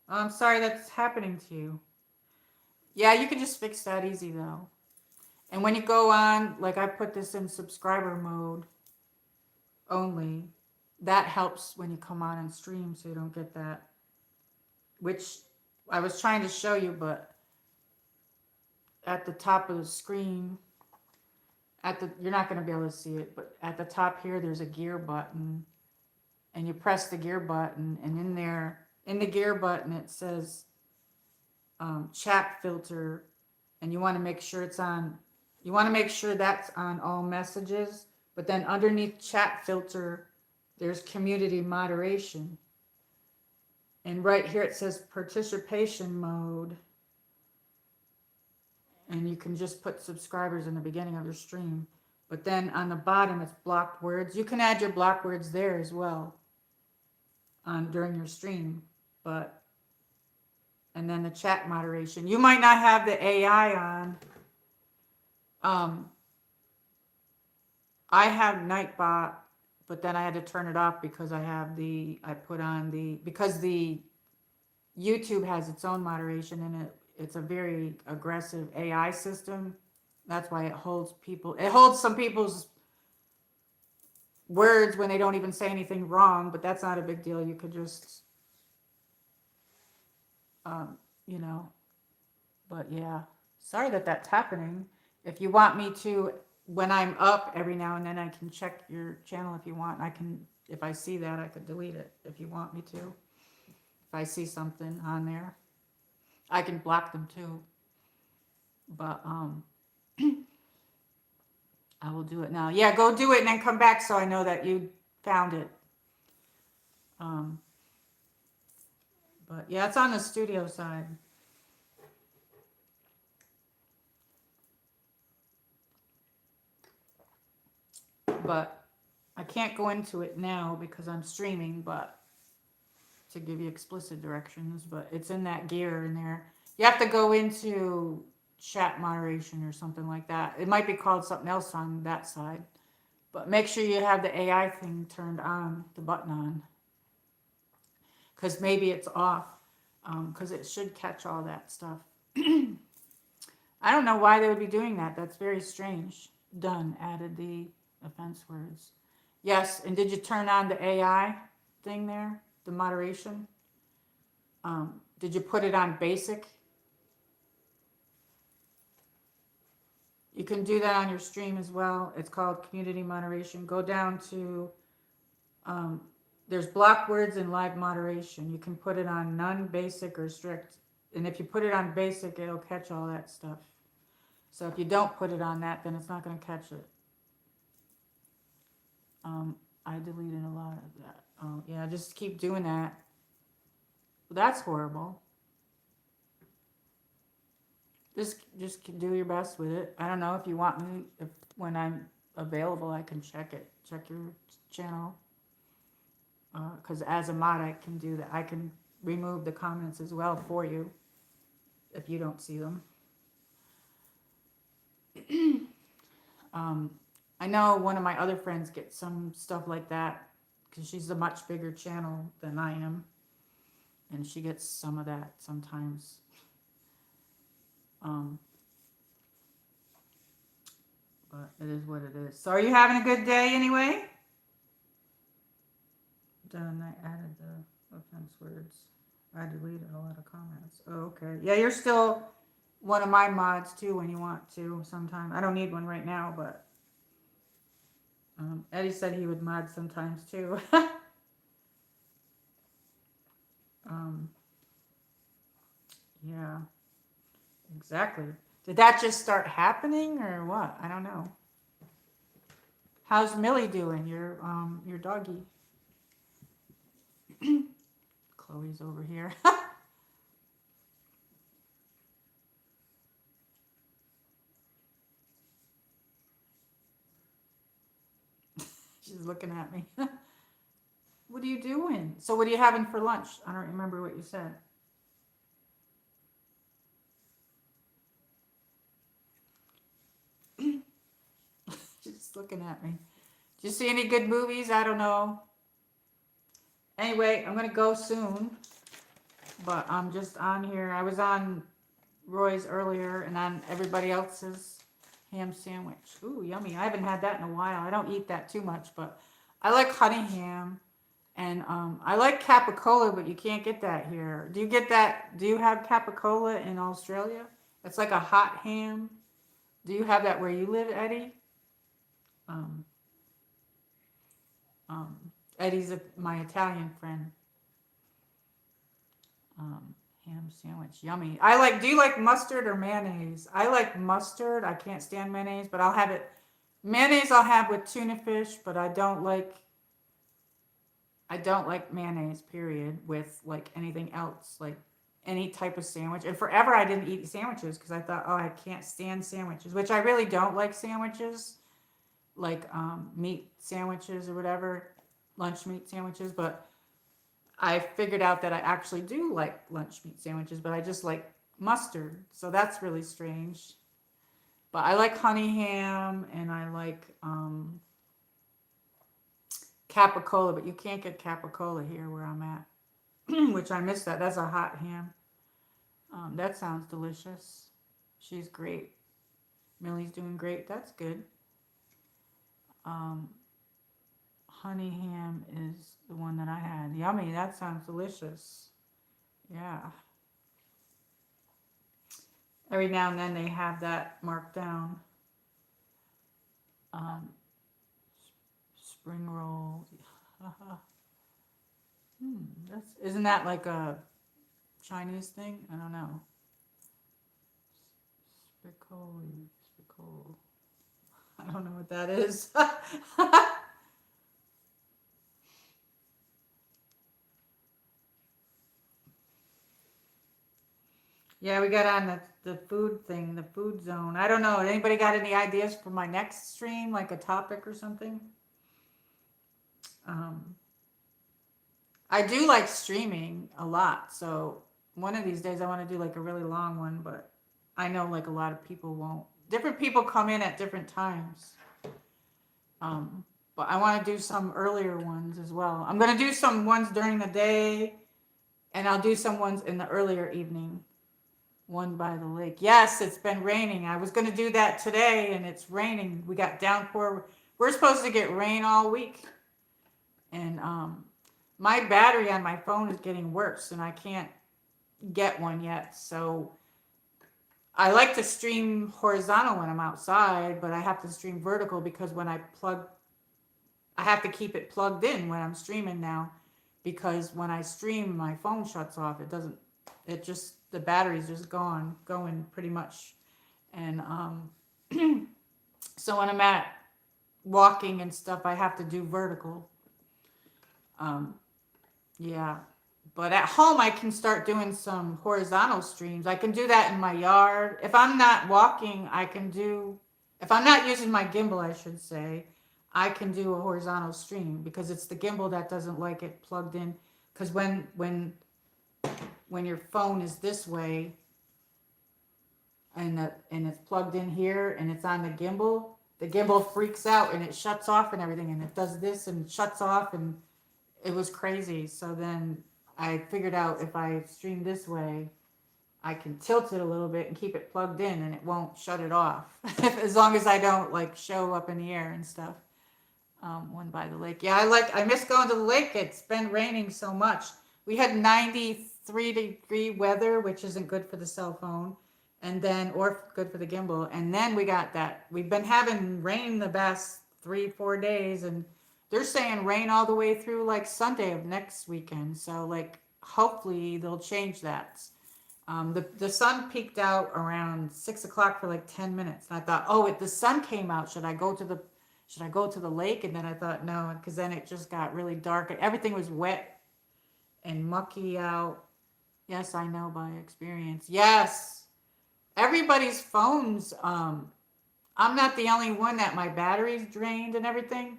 I'm sorry that's happening to you. Yeah, you can just fix that easy though. And when you go on, like I put this in subscriber mode only, that helps when you come on and stream so you don't get that. Which I was trying to show you, but at the top of the screen, you're not going to be able to see it, but at the top here, there's a gear button, and you press the gear button, and in there, in the gear button, it says chat filter, and you want to make sure it's on. You want to make sure that's on all messages, but then underneath chat filter, there's community moderation. And right here it says participation mode. And you can just put subscribers in the beginning of your stream. But then on the bottom it's blocked words. You can add your blocked words there as well during your stream. And then the chat moderation. You might not have the AI on. I have Nightbot, but then I had to turn it off because because the YouTube has its own moderation and it's a very aggressive AI system. That's why it holds some people's words when they don't even say anything wrong, but that's not a big deal. You could just, you know, but yeah, sorry that that's happening. If you want me to, when I'm up every now and then, I can check your channel if you want. If I see that, I could delete it if you want me to. If I see something on there, I can block them too. But I will do it now. Yeah, go do it and then come back so I know that you found it. But yeah, it's on the studio side. But I can't go into it now because I'm streaming, but to give you explicit directions, but it's in that gear in there. You have to go into chat moderation or something like that. It might be called something else on that side. But make sure you have the AI thing turned on, the button on. Because maybe it's off. Because it should catch all that stuff. I don't know why they would be doing that. That's very strange. Done. Added the offense words. Yes, and did you turn on the AI thing there? The moderation? Did you put it on basic? You can do that on your stream as well. It's called community moderation. Go down to, there's block words and live moderation. You can put it on none, basic, or strict. And if you put it on basic, it'll catch all that stuff. So if you don't put it on that, then it's not going to catch it. I deleted a lot of that. Oh, yeah, just keep doing that. Well, that's horrible. Just do your best with it. I don't know if you want me, if when I'm available, I can check it. Check your channel. Because as a mod, I can do that. I can remove the comments as well for you if you don't see them. I know one of my other friends gets some stuff like that because she's a much bigger channel than I am, and she gets some of that sometimes. Um, but it is what it is. So, are you having a good day anyway? Done. I added the offense words. I deleted a lot of comments. Oh, okay. Yeah, you're still one of my mods too when you want to sometime. I don't need one right now, but Eddie said he would mod sometimes too. um, yeah, exactly. Did that just start happening or what? I don't know. How's Millie doing? Your doggy. Chloe's over here. She's looking at me. What are you doing? So what are you having for lunch? I don't remember what you said. She's looking at me. Did you see any good movies? I don't know. Anyway, I'm gonna go soon, but I'm just on here. I was on Roy's earlier and on everybody else's ham sandwich. Ooh, yummy. I haven't had that in a while. I don't eat that too much, but I like honey ham and I like capicola, but you can't get that here. Do you get that? Do you have capicola in Australia? It's like a hot ham. Do you have that where you live, Eddie? Um, um, Eddie's my Italian friend. Um, Ham sandwich, yummy. I like. Do you like mustard or mayonnaise? I like mustard. I can't stand mayonnaise, but I'll have it. Mayonnaise I'll have with tuna fish, but I don't like. I don't like mayonnaise. Period. With like anything else, like any type of sandwich. And forever I didn't eat sandwiches because I thought, oh, I can't stand sandwiches, which I really don't like sandwiches, like meat sandwiches or whatever, lunch meat sandwiches, but I figured out that I actually do like lunch meat sandwiches, but I just like mustard. So that's really strange. But I like honey ham and I like capicola, but you can't get capicola here where I'm at, which I miss that. That's a hot ham. That sounds delicious. She's great. Millie's doing great. That's good. Um, Honey ham is the one that I had. Yummy. That sounds delicious. Yeah. Every now and then they have that marked down. Um, Spring roll. That's isn't that like a Chinese thing? I don't know. Spicoli, spicol. I don't know what that is. Yeah, we got on the food thing, the food zone. I don't know. Anybody got any ideas for my next stream, like a topic or something? Um, I do like streaming a lot, so one of these days I want to do like a really long one, but I know like a lot of people won't. Different people come in at different times. Um, but I want to do some earlier ones as well. I'm gonna do some ones during the day, and I'll do some ones in the earlier evening. One by the lake. Yes, it's been raining. I was gonna do that today, and it's raining. We got downpour. We're supposed to get rain all week, and my battery on my phone is getting worse, and I can't get one yet. So I like to stream horizontal when I'm outside, but I have to stream vertical because when I have to keep it plugged in when I'm streaming now, because when I stream, my phone shuts off. It doesn't. It just the battery's just going pretty much, and so when I'm at walking and stuff, I have to do vertical. Um, yeah, but at home I can start doing some horizontal streams. I can do that in my yard. If I'm not walking, I can do. If I'm not using my gimbal, I should say, I can do a horizontal stream because it's the gimbal that doesn't like it plugged in. Because when your phone is this way and it's plugged in here and it's on the gimbal, the gimbal freaks out and it shuts off and everything, and it does this and shuts off, and it was crazy. So then I figured out if I stream this way, I can tilt it a little bit and keep it plugged in, and it won't shut it off as long as I don't like show up in the air and stuff. One by the lake. Yeah, I miss going to the lake. It's been raining so much. We had 93-degree weather, which isn't good for the cell phone, and then or good for the gimbal. And then we got that. We've been having rain the past 3-4 days, and they're saying rain all the way through like Sunday of next weekend. So like hopefully they'll change that. The sun peaked out around 6 o'clock for like 10 minutes, and I thought, oh, the sun came out. Should I go to the lake? And then I thought, no, because then it just got really dark and everything was wet and mucky out. Yes, I know by experience. Yes, everybody's phones. I'm not the only one that my battery's drained and everything.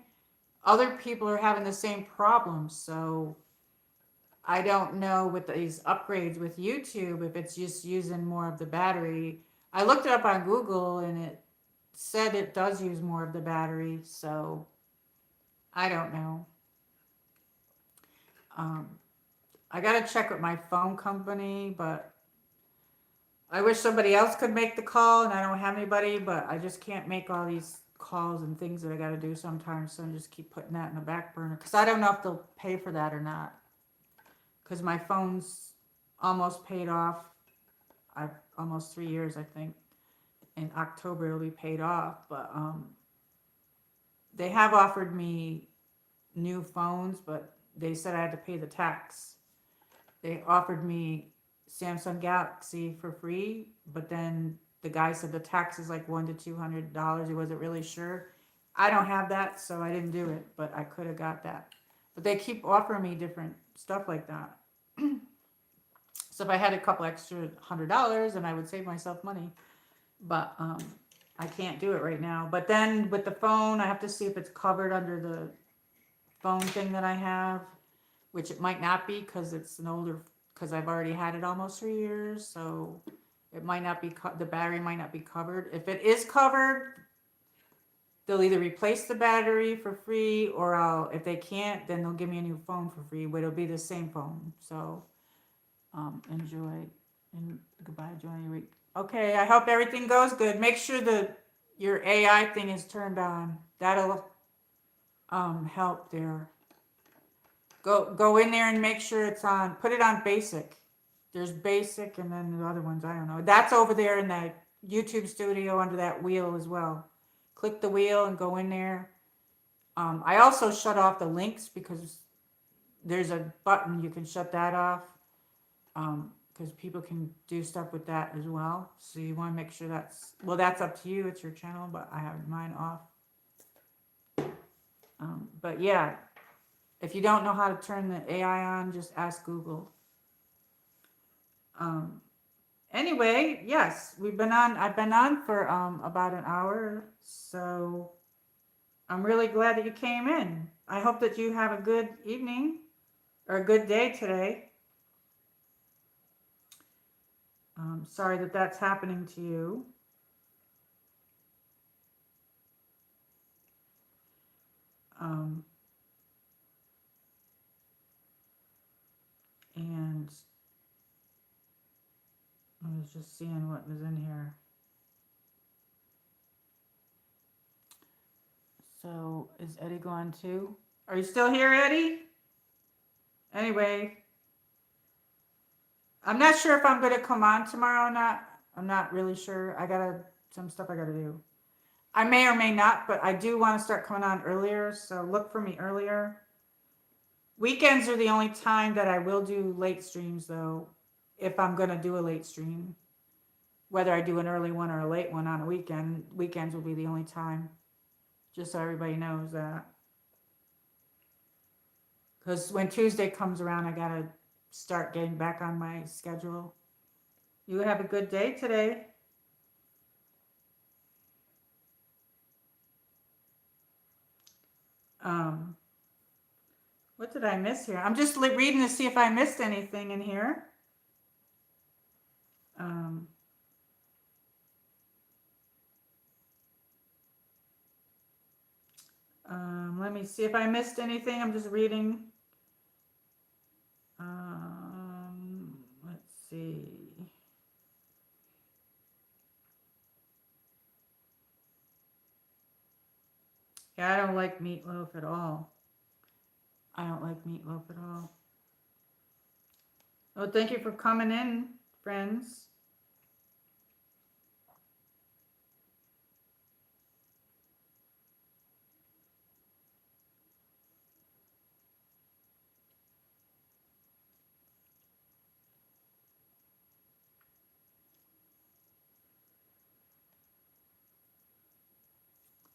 Other people are having the same problems. So I don't know with these upgrades with YouTube if it's just using more of the battery. I looked it up on Google and it said it does use more of the battery, so I don't know. I gotta check with my phone company, but I wish somebody else could make the call, and I don't have anybody, but I just can't make all these calls and things that I gotta do sometimes, so I just keep putting that in the back burner, because I don't know if they'll pay for that or not, because my phone's almost paid off. I've almost 3 years, I think. In October it'll be paid off, but they have offered me new phones, but they said I had to pay the tax. They offered me Samsung Galaxy for free, but then the guy said the tax is like $100 to $200. He wasn't really sure. I don't have that, so I didn't do it, but I could have got that. But they keep offering me different stuff like that. So if I had a couple extra $100, then I would save myself money. But I can't do it right now. But then with the phone, I have to see if it's covered under the phone thing that I have, which it might not be because it's an older, because I've already had it almost 3 years. So it might not be, the battery might not be covered. If it is covered, they'll either replace the battery for free, or if they can't, then they'll give me a new phone for free, but it'll be the same phone. So enjoy and goodbye, enjoy your week. Okay, I hope everything goes good. Make sure that your AI thing is turned on. That'll help there. Go in there and make sure it's on. Put it on basic. There's basic, and then the other ones, I don't know. That's over there in the YouTube studio under that wheel as well. Click the wheel and go in there. I also shut off the links because there's a button you can shut that off. Because people can do stuff with that as well. So you want to make sure that's up to you. It's your channel, but I have mine off. But yeah, if you don't know how to turn the AI on, just ask Google. Anyway, yes, I've been on for about an hour, so I'm really glad that you came in. I hope that you have a good evening or a good day today. Sorry that that's happening to you. And I was just seeing what was in here. So is Eddie gone too? Are you still here, Eddie? Anyway, I'm not sure if I'm going to come on tomorrow or not. I'm not really sure. I got some stuff I got to do. I may or may not, but I do want to start coming on earlier, so look for me earlier. Weekends are the only time that I will do late streams, though, if I'm going to do a late stream. Whether I do an early one or a late one on a weekend, weekends will be the only time. Just so everybody knows that. Because when Tuesday comes around, I got to start getting back on my schedule. You have a good day today. What did I miss here? I'm just reading to see if I missed anything in here. Let me see if I missed anything. I'm just reading. Let's see. Yeah, I don't like meatloaf at all. I don't like meatloaf at all. Oh, thank you for coming in, friends.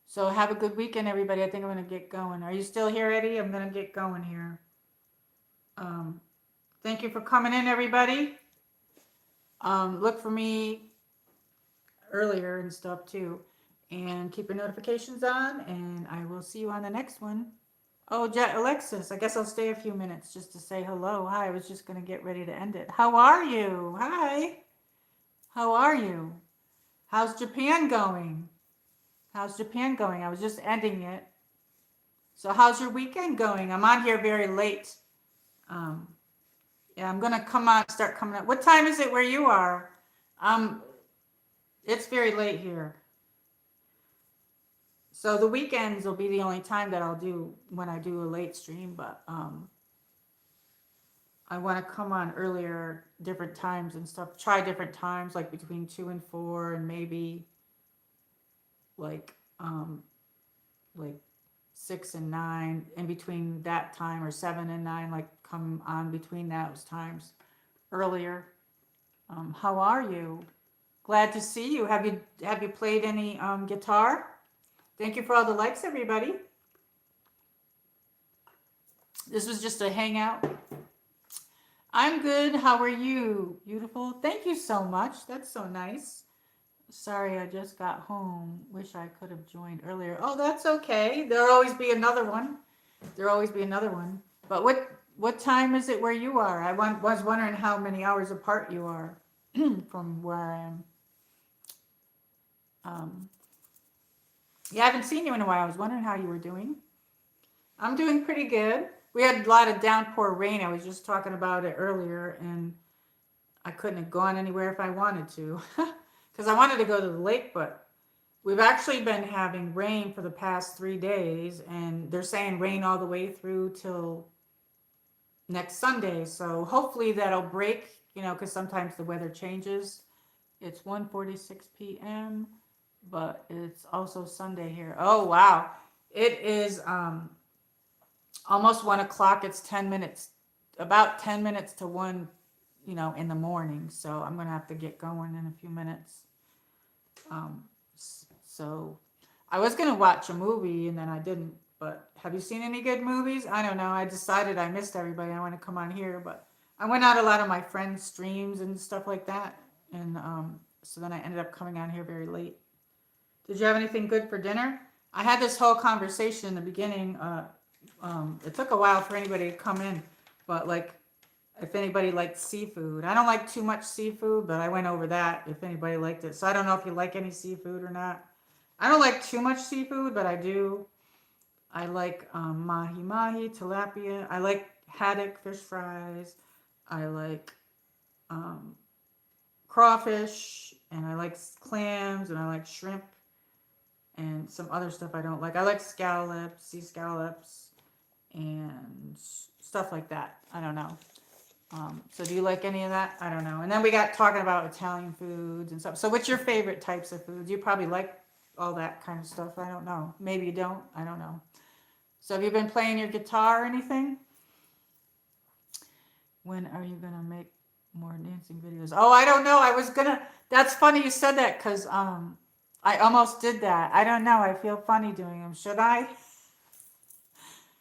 So have a good weekend, everybody. I think I'm going to get going. Are you still here, Eddie? I'm going to get going here. Thank you for coming in, everybody. Look for me earlier and stuff too. And keep your notifications on, and I will see you on the next one. Oh, Alexis, I guess I'll stay a few minutes just to say hello. Hi, I was just going to get ready to end it. How are you? Hi. How are you? How's Japan going? How's Japan going? I was just ending it. So how's your weekend going? I'm on here very late. Um, yeah, I'm gonna start coming up. What time is it where you are? Um, it's very late here. So the weekends will be the only time that I'll do when I do a late stream, but I want to come on earlier, different times and stuff. Try different times, like between 2 and 4, and maybe like like 6 and 9, in between that time, or 7 and 9. Like come on between those times earlier. How are you? Glad to see you. Have you played any guitar? Thank you for all the likes, everybody. This was just a hangout. I'm good. How are you? Beautiful. Thank you so much. That's so nice. Sorry, I just got home. Wish I could have joined earlier. Oh, that's okay. There'll always be another one. There'll always be another one. But what time is it where you are? I was wondering how many hours apart you are from where I am. Yeah, I haven't seen you in a while. I was wondering how you were doing. I'm doing pretty good. We had a lot of downpour rain. I was just talking about it earlier, and I couldn't have gone anywhere if I wanted to, because I wanted to go to the lake, but we've actually been having rain for the past 3 days, and they're saying rain all the way through till next Sunday. So hopefully that'll break, because sometimes the weather changes. It's 1:46 p.m., but it's also Sunday here. Oh, wow. It is almost 1 o'clock. It's 10 minutes, about 10 minutes to 1, in the morning. So I'm going to have to get going in a few minutes. So I was going to watch a movie and then I didn't. But have you seen any good movies? I don't know. I decided I missed everybody. I want to come on here, but I went out a lot of my friends' streams and stuff like that. And so then I ended up coming on here very late. Did you have anything good for dinner? I had this whole conversation in the beginning. It took a while for anybody to come in, but like, if anybody liked seafood. I don't like too much seafood, but I went over that if anybody liked it. So I don't know if you like any seafood or not. I don't like too much seafood, but I do. I like mahi, tilapia. I like haddock fish fries. I like crawfish, and I like clams, and I like shrimp, and some other stuff I don't like. I like scallops, sea scallops, and stuff like that. I don't know. So do you like any of that? I don't know. And then we got talking about Italian foods and stuff. So what's your favorite types of foods? You probably like all that kind of stuff. I don't know. Maybe you don't. I don't know. So have you been playing your guitar or anything? When are you going to make more dancing videos? Oh, I don't know. I was going to. That's funny you said that, because I almost did that. I don't know. I feel funny doing them. Should I?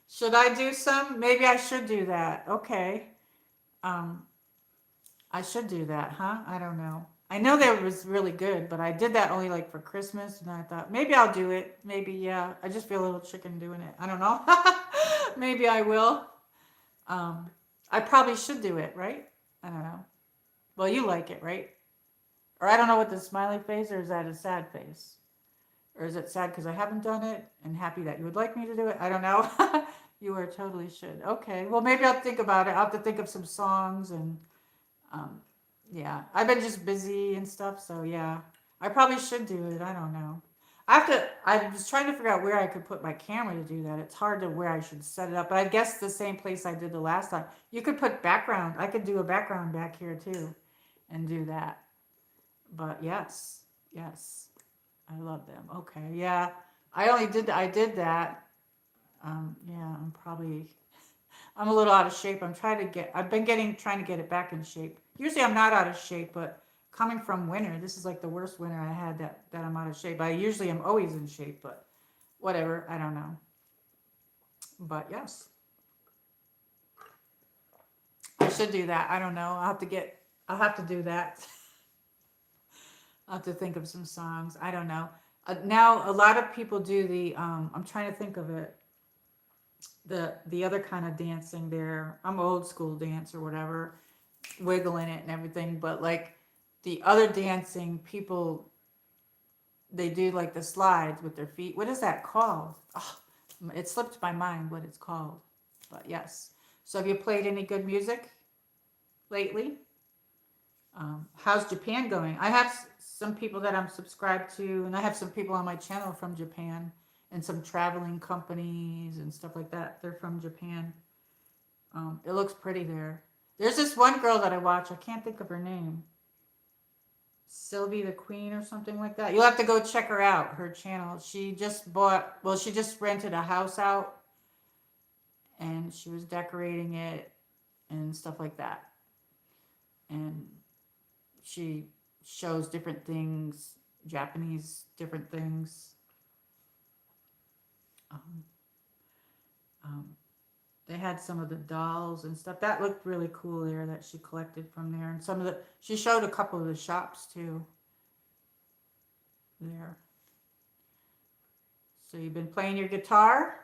Should I do some? Maybe I should do that. Okay. I should do that, huh? I don't know. I know that was really good, but I did that only like for Christmas, and I thought maybe I'll do it. Maybe, yeah. I just feel a little chicken doing it. I don't know. Maybe I will. I probably should do it, right? I don't know. Well, you like it, right? Or I don't know what the smiley face, or is that a sad face? Or is it sad because I haven't done it and happy that you would like me to do it? I don't know. You are totally should. Okay. Well, maybe I'll think about it. I'll have to think of some songs and um, yeah. I've been just busy and stuff, so yeah. I probably should do it. I don't know. I have to. I was trying to figure out where I could put my camera to do that. It's hard to where I should set it up, but I guess the same place I did the last time. You could put background. I could do a background back here too, and do that. But yes, yes. I love them. Okay, yeah. I did that. Yeah, I'm a little out of shape. I've been trying to get it back in shape. Usually I'm not out of shape, but coming from winter, this is like the worst winter I had that I'm out of shape. I usually am always in shape, but whatever. I don't know. But yes, I should do that. I don't know. I'll have to do that. I'll have to think of some songs. I don't know. Now a lot of people do I'm trying to think of it. The other kind of dancing there. I'm old school dance or whatever, wiggling it and everything. But like the other dancing, people they do like the slides with their feet. What is that called? Oh, it slipped my mind what it's called. But yes. So have you played any good music lately? How's Japan going? I have some people that I'm subscribed to, and I have some people on my channel from Japan, and some traveling companies and stuff like that. They're from Japan. It looks pretty there. There's this one girl that I watch. I can't think of her name. Sylvie the Queen or something like that. You'll have to go check her out. Her channel. She just rented a house out, and she was decorating it and stuff like that. And she shows different things, Japanese different things. Um, um, they had some of the dolls and stuff that looked really cool there that she collected from there, and she showed a couple of the shops too there. So you've been playing your guitar?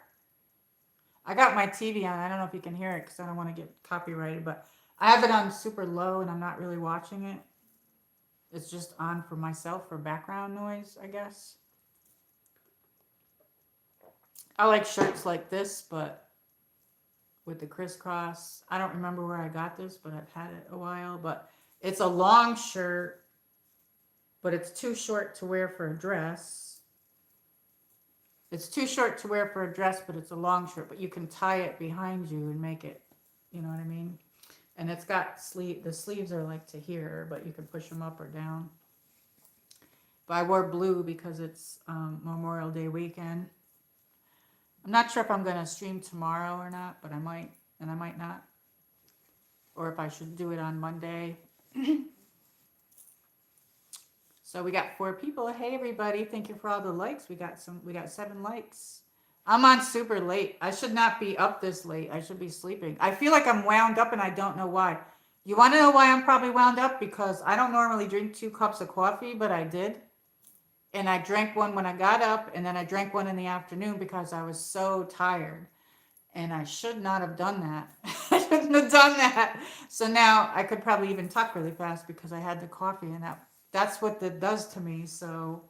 I got my TV on. I don't know if you can hear it because I don't want to get copyrighted, but I have it on super low and I'm not really watching it. It's just on for myself for background noise, I guess. I like shirts like this, but with the crisscross. I don't remember where I got this, but I've had it a while. But it's a long shirt, but it's too short to wear for a dress. It's too short to wear for a dress, but it's a long shirt. But you can tie it behind you and make it, you know what I mean? And it's got the sleeves are like to here, but you can push them up or down. But I wore blue because it's Memorial Day weekend. I'm not sure if I'm going to stream tomorrow or not, but I might, and I might not. Or if I should do it on Monday. So we got 4 people. Hey everybody, thank you for all the likes. We got 7 likes. I'm on super late. I should not be up this late. I should be sleeping. I feel like I'm wound up and I don't know why. You want to know why I'm probably wound up? Because I don't normally drink 2 cups of coffee, but I did. And I drank one when I got up, and then I drank one in the afternoon because I was so tired. And I should not have done that. I shouldn't have done that. So now I could probably even talk really fast because I had the coffee, and that's what that does to me. So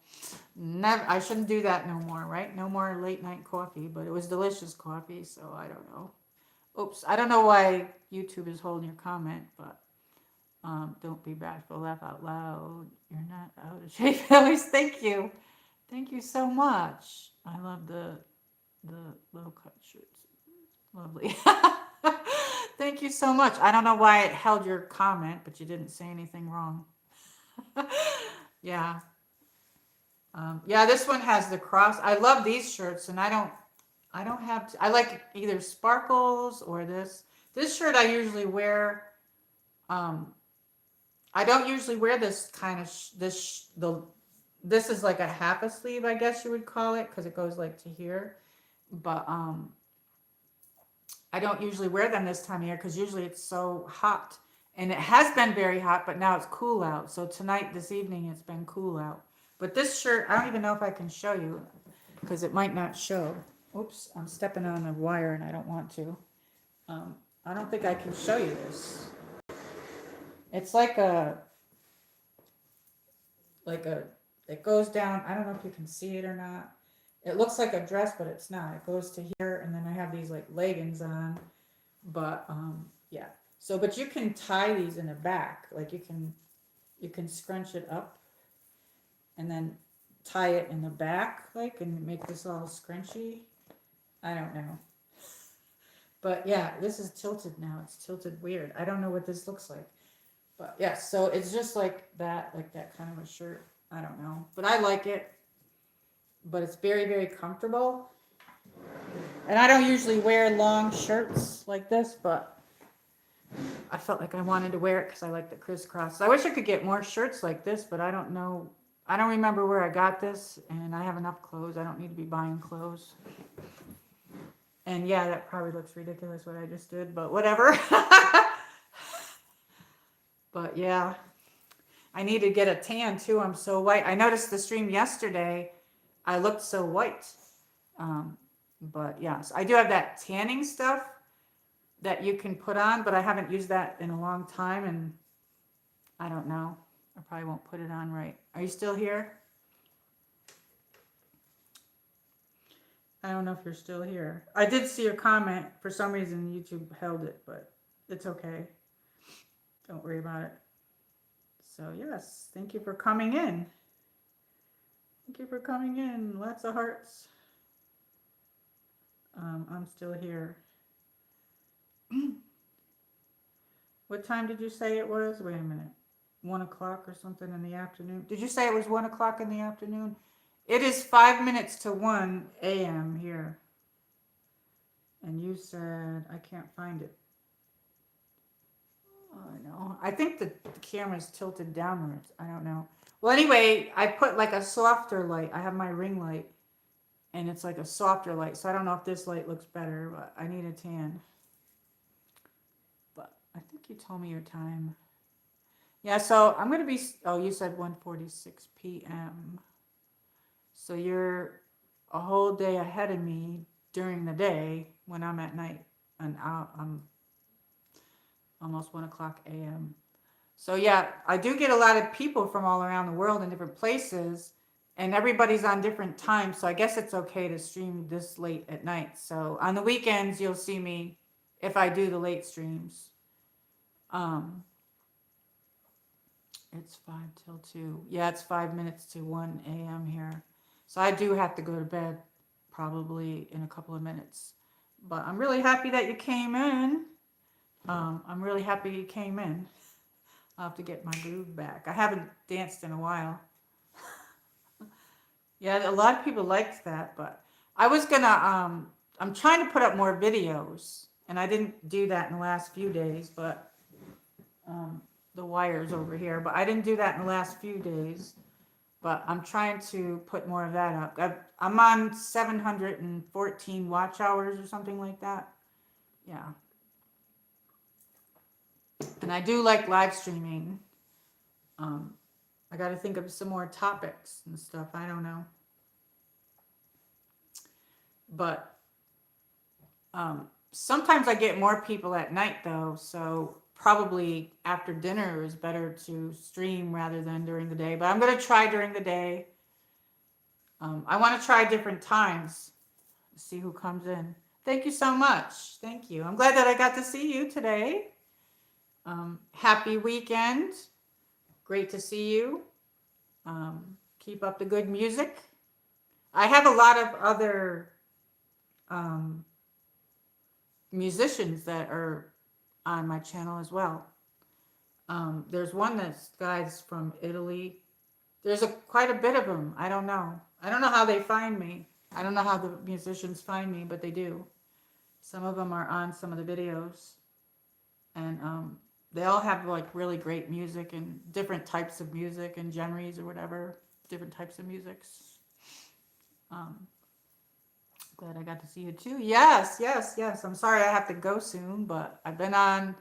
never, I shouldn't do that no more, right? No more late night coffee, but it was delicious coffee, so I don't know. Oops, I don't know why YouTube is holding your comment, but don't be bashful, laugh out loud. You're not out of shape. Always thank you. Thank you so much. I love the low cut shirts. Lovely. Thank you so much. I don't know why it held your comment, but you didn't say anything wrong. Yeah. Yeah, this one has the cross. I love these shirts, and I don't have to, I like either sparkles or this. This shirt I usually wear. I don't usually wear this kind of this is like a half a sleeve, I guess you would call it, because it goes like to here. But I don't usually wear them this time of year because usually it's so hot. And it has been very hot, but now it's cool out. So tonight, this evening, it's been cool out. But this shirt, I don't even know if I can show you because it might not show. Oops, I'm stepping on a wire and I don't want to. I don't think I can show you this. It's like a It goes down. I don't know if you can see it or not. It looks like a dress, but it's not. It goes to here, and then I have these like leggings on. But yeah. So, but you can tie these in the back. Like you can scrunch it up and then tie it in the back, like, and make this all scrunchy. I don't know. But yeah, this is tilted now. It's tilted weird. I don't know what this looks like. But yeah, so it's just like that kind of a shirt. I don't know. But I like it. But it's very, very comfortable. And I don't usually wear long shirts like this, but I felt like I wanted to wear it because I like the crisscross. I wish I could get more shirts like this, but I don't know. I don't remember where I got this, and I have enough clothes. I don't need to be buying clothes. And yeah, that probably looks ridiculous what I just did, but whatever. But yeah, I need to get a tan too. I'm so white. I noticed the stream yesterday. I looked so white. But yes, I do have that tanning stuff that you can put on, but I haven't used that in a long time, and I don't know. I probably won't put it on right. Are you still here? I don't know if you're still here. I did see your comment. For some reason, YouTube held it, but it's okay. Don't worry about it. So yes, thank you for coming in. Thank you for coming in. Lots of hearts. I'm still here. What time did you say it was? Wait a minute. 1 o'clock or something in the afternoon. Did you say it was 1 o'clock in the afternoon? It is 5 minutes to 1 a.m. here. And you said, I can't find it. Oh, I know. I think the camera's tilted downwards. I don't know. Well, anyway, I put like a softer light. I have my ring light, and it's like a softer light. So I don't know if this light looks better, but I need a tan. But I think you told me your time. Yeah, so I'm going to be, oh, you said 1:46 p.m. So you're a whole day ahead of me during the day when I'm at night. And I'm almost 1 o'clock a.m. So yeah, I do get a lot of people from all around the world in different places, and everybody's on different times. So I guess it's okay to stream this late at night. So on the weekends, you'll see me if I do the late streams. It's 5 till 2. Yeah, it's 5 minutes to 1 a.m. here. So I do have to go to bed probably in a couple of minutes. But I'm really happy that you came in. I'm really happy you came in. I'll have to get my groove back. I haven't danced in a while. Yeah, a lot of people liked that, but I was gonna, I'm trying to put up more videos, and I didn't do that in the last few days, but the wires over here, but I didn't do that in the last few days, but I'm trying to put more of that up. I'm on 714 watch hours or something like that. Yeah. And I do like live streaming. I got to think of some more topics and stuff. I don't know. But sometimes I get more people at night though, so probably after dinner is better to stream rather than during the day. But I'm going to try during the day. I want to try different times. See who comes in. Thank you so much. Thank you. I'm glad that I got to see you today. Happy weekend. Great to see you. Keep up the good music. I have a lot of other musicians that are on my channel as well. There's one that's guys from Italy. There's quite a bit of them. I don't know. I don't know how they find me. I don't know how the musicians find me, but they do. Some of them are on some of the videos. And they all have like really great music and different types of music and genres or whatever. Different types of musics. Glad I got to see you too. Yes. I'm sorry I have to go soon, but I've been on.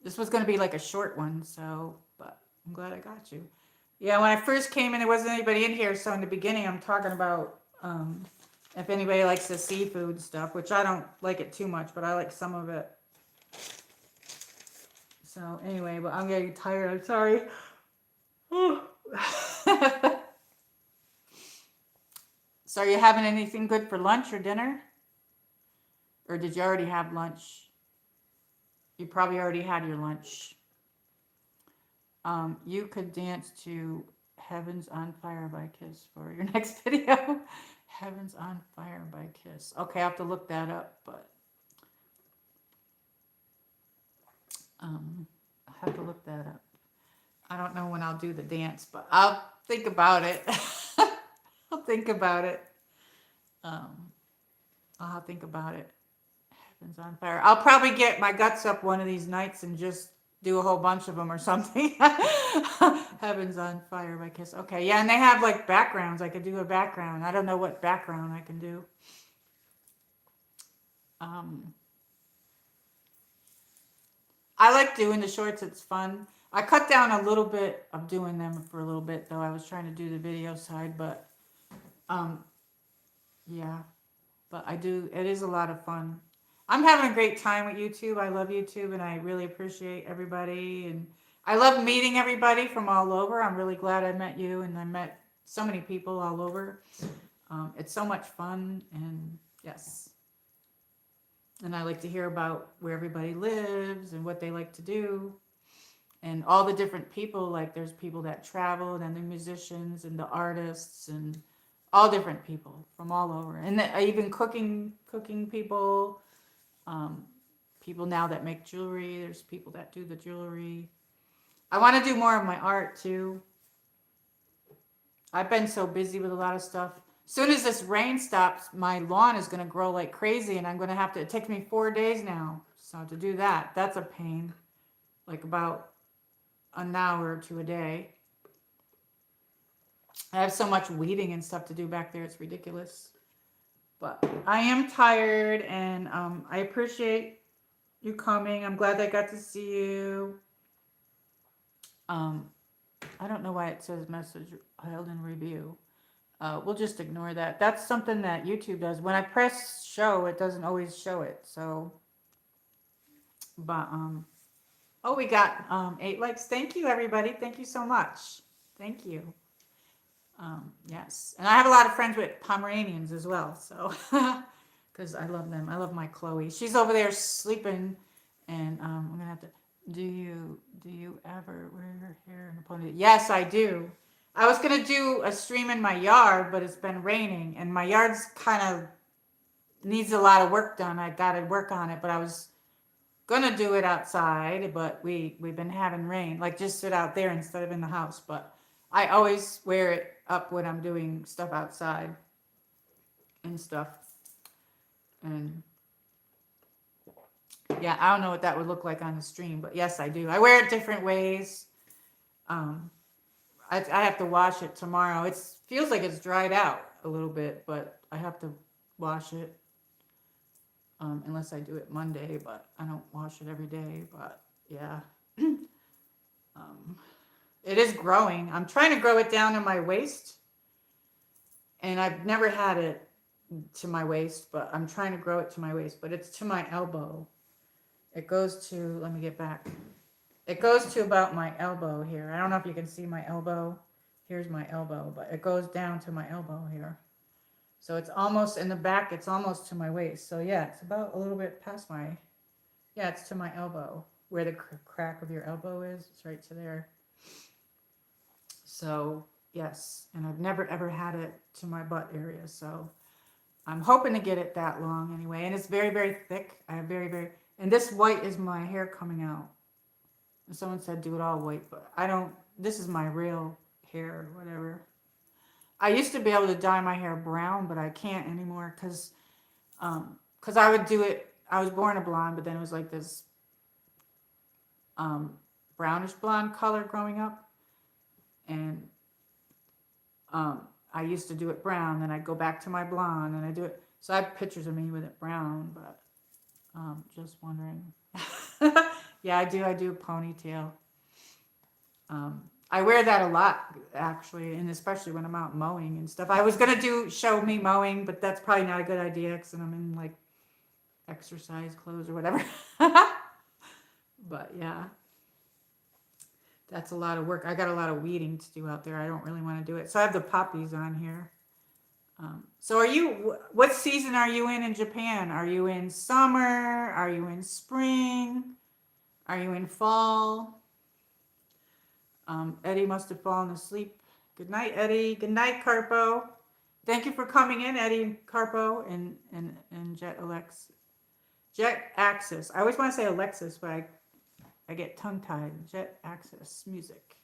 This was going to be like a short one, so, but I'm glad I got you. Yeah, when I first came in, there wasn't anybody in here, so in the beginning, I'm talking about if anybody likes the seafood stuff, which I don't like it too much, but I like some of it. So anyway, but I'm getting tired. I'm sorry. So are you having anything good for lunch or dinner? Or did you already have lunch? You probably already had your lunch. You could dance to Heaven's on Fire by Kiss for your next video. Heaven's on Fire by Kiss. Okay, I have to look that up, but I have to look that up. I don't know when I'll do the dance, but I'll think about it. I'll think about it. Um, I'll think about it. Heaven's on Fire. I'll probably get my guts up one of these nights and just do a whole bunch of them or something. Heaven's on Fire by Kiss. Okay, yeah, and they have like backgrounds. I could do a background. I don't know what background I can do. I like doing the shorts. It's fun. I cut down a little bit of doing them for a little bit, though. I was trying to do the video side, but um, yeah. But I do. It is a lot of fun. I'm having a great time with YouTube. I love YouTube, and I really appreciate everybody. And I love meeting everybody from all over. I'm really glad I met you, and I met so many people all over. It's so much fun, and yes. And I like to hear about where everybody lives and what they like to do. And all the different people, like there's people that travel, and the musicians and the artists and all different people from all over. And even cooking people, people now that make jewelry. There's people that do the jewelry. I want to do more of my art too. I've been so busy with a lot of stuff. As soon as this rain stops, my lawn is going to grow like crazy, and I'm going to have to, it takes me 4 days now. So to do that, that's a pain. Like about an hour to a day. I have so much weeding and stuff to do back there. It's ridiculous. But I am tired, and I appreciate you coming. I'm glad I got to see you. I don't know why it says message held in review. We'll just ignore that. That's something that YouTube does. When I press show, it doesn't always show it. So, but oh, we got 8 likes. Thank you, everybody. Thank you so much. Thank you. Yes, and I have a lot of friends with Pomeranians as well. So, because I love them. I love my Chloe. She's over there sleeping, and I'm gonna have to. Do you ever wear your hair in a ponytail? Yes, I do. I was gonna do a stream in my yard, but it's been raining, and my yard's kind of needs a lot of work done. I got to work on it, but I was gonna do it outside, but we've been having rain, like just sit out there instead of in the house. But I always wear it up when I'm doing stuff outside and stuff. And yeah, I don't know what that would look like on the stream, but yes, I do. I wear it different ways. I have to wash it tomorrow. It feels like it's dried out a little bit, but I have to wash it. Unless I do it Monday, but I don't wash it every day. But yeah, it is growing. I'm trying to grow it down to my waist, and I've never had it to my waist, but I'm trying to grow it to my waist. But it's to my elbow. It goes to, let me get back. It goes to about my elbow here. I don't know if you can see my elbow. Here's my elbow, but it goes down to my elbow here. So it's almost in the back, it's almost to my waist. So yeah, it's about a little bit past my, yeah, it's to my elbow. Where the crack of your elbow is, it's right to there. So yes, and I've never ever had it to my butt area. So I'm hoping to get it that long anyway. And it's very, very thick. I have very, and this white is my hair coming out. And someone said do it all white, but I don't, this is my real hair or whatever. I used to be able to dye my hair brown, but I can't anymore because I would do it. I was born a blonde, but then it was like this brownish blonde color growing up, and I used to do it brown. Then I'd go back to my blonde, and I do it. So I have pictures of me with it brown, but just wondering. Yeah, I do a ponytail. I wear that a lot, actually, and especially when I'm out mowing and stuff. I was going to show me mowing, but that's probably not a good idea because I'm in, like, exercise clothes or whatever. But, yeah. That's a lot of work. I got a lot of weeding to do out there. I don't really want to do it. So I have the poppies on here. So what season are you in Japan? Are you in summer? Are you in spring? Are you in fall? Eddie must have fallen asleep. Good night, Eddie. Good night, Carpo. Thank you for coming in, Eddie and Carpo and Jet Axis. I always want to say Alexis, but I get tongue tied. Jet Axis music.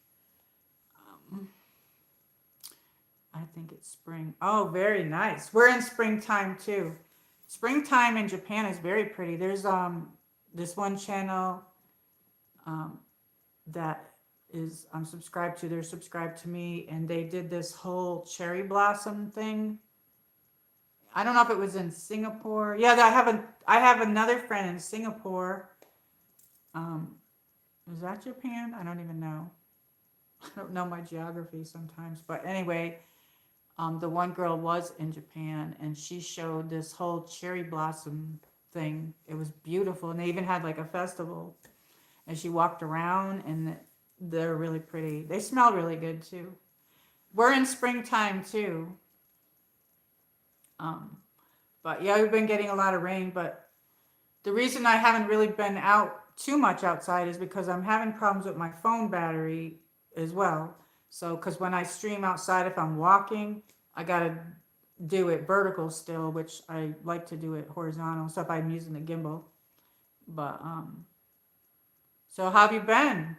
I think it's spring. Oh, very nice. We're in springtime too. Springtime in Japan is very pretty. There's this one channel that is I'm subscribed to. They're subscribed to me, and they did this whole cherry blossom thing. I don't know if it was in Singapore. Yeah, I have another friend in Singapore. Is that Japan? I don't even know. I don't know my geography sometimes, but anyway. The one girl was in Japan, and she showed this whole cherry blossom thing. It was beautiful, and they even had like a festival. And she walked around, and they're really pretty. They smell really good too. We're in springtime too. But yeah, we've been getting a lot of rain. But the reason I haven't really been out too much outside is because I'm having problems with my phone battery as well. So, because when I stream outside, if I'm walking, I got to do it vertical still, which I like to do it horizontal, so if I'm using the gimbal. But, so how have you been?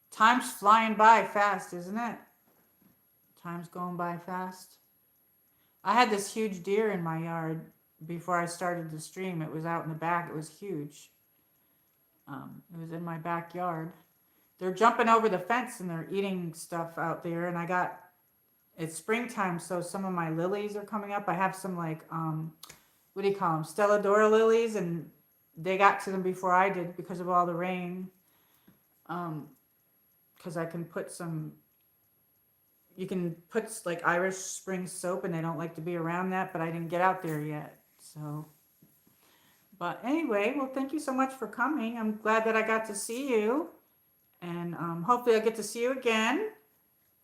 Time's flying by fast, isn't it? Time's going by fast. I had this huge deer in my yard before I started the stream. It was out in the back. It was huge. It was in my backyard. They're jumping over the fence and they're eating stuff out there. And it's springtime, so some of my lilies are coming up. I have some like, what do you call them? Stelladora lilies, and they got to them before I did because of all the rain. Because I can put you can put like Irish Spring soap, and they don't like to be around that, but I didn't get out there yet. So, but anyway, well, thank you so much for coming. I'm glad that I got to see you. And hopefully I get to see you again.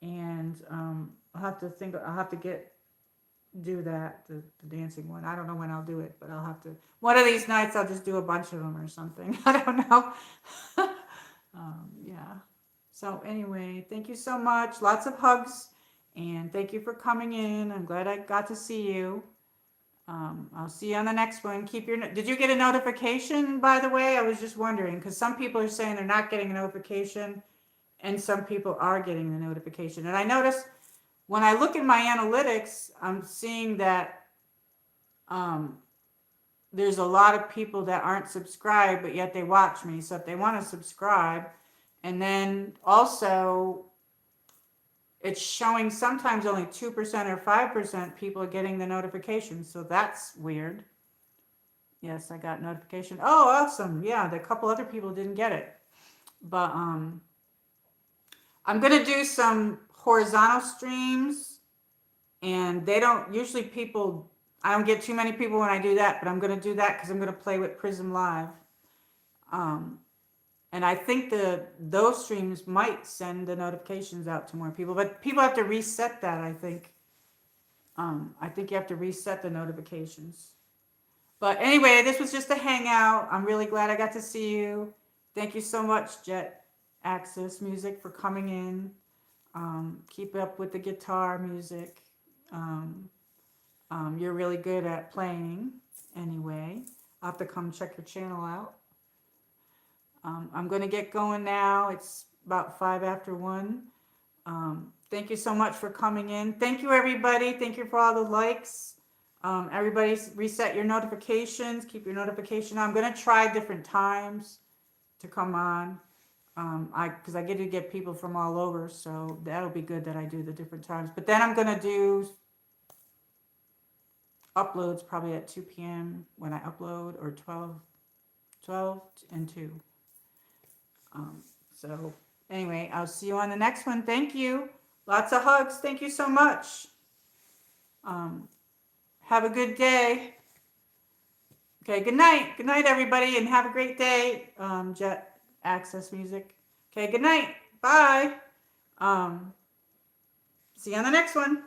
And I'll have to do that, the dancing one. I don't know when I'll do it, but I'll have to. One of these nights I'll just do a bunch of them or something. I don't know. Yeah. So anyway, thank you so much. Lots of hugs. And thank you for coming in. I'm glad I got to see you. I'll see you on the next one. Did you get a notification, by the way? I was just wondering, because some people are saying they're not getting a notification, and some people are getting the notification. And I notice when I look at my analytics, I'm seeing that there's a lot of people that aren't subscribed, but yet they watch me. So if they want to subscribe, and then also it's showing sometimes only 2% or 5% people are getting the notification. So that's weird. Yes, I got notification. Oh, awesome. Yeah, a couple other people didn't get it. But I'm going to do some horizontal streams. And they don't, usually I don't get too many people when I do that. But I'm going to do that because I'm going to play with Prism Live. And I think those streams might send the notifications out to more people, but people have to reset that, I think. I think you have to reset the notifications. But anyway, this was just a hangout. I'm really glad I got to see you. Thank you so much, Jet Axis Music, for coming in. Keep up with the guitar music. You're really good at playing anyway. I'll have to come check your channel out. I'm going to get going now. It's about 5 after 1. Thank you so much for coming in. Thank you, everybody. Thank you for all the likes. Everybody reset your notifications. Keep your notification on. I'm going to try different times to come on. Because I get to get people from all over. So that'll be good that I do the different times. But then I'm going to do uploads probably at 2 p.m. when I upload, or 12 and 2. So anyway, I'll see you on the next one. Thank you. Lots of hugs. Thank you so much. Have a good day. Okay, good night. Good night, everybody, and have a great day. Jet Access Music. Okay, good night. Bye. See you on the next one.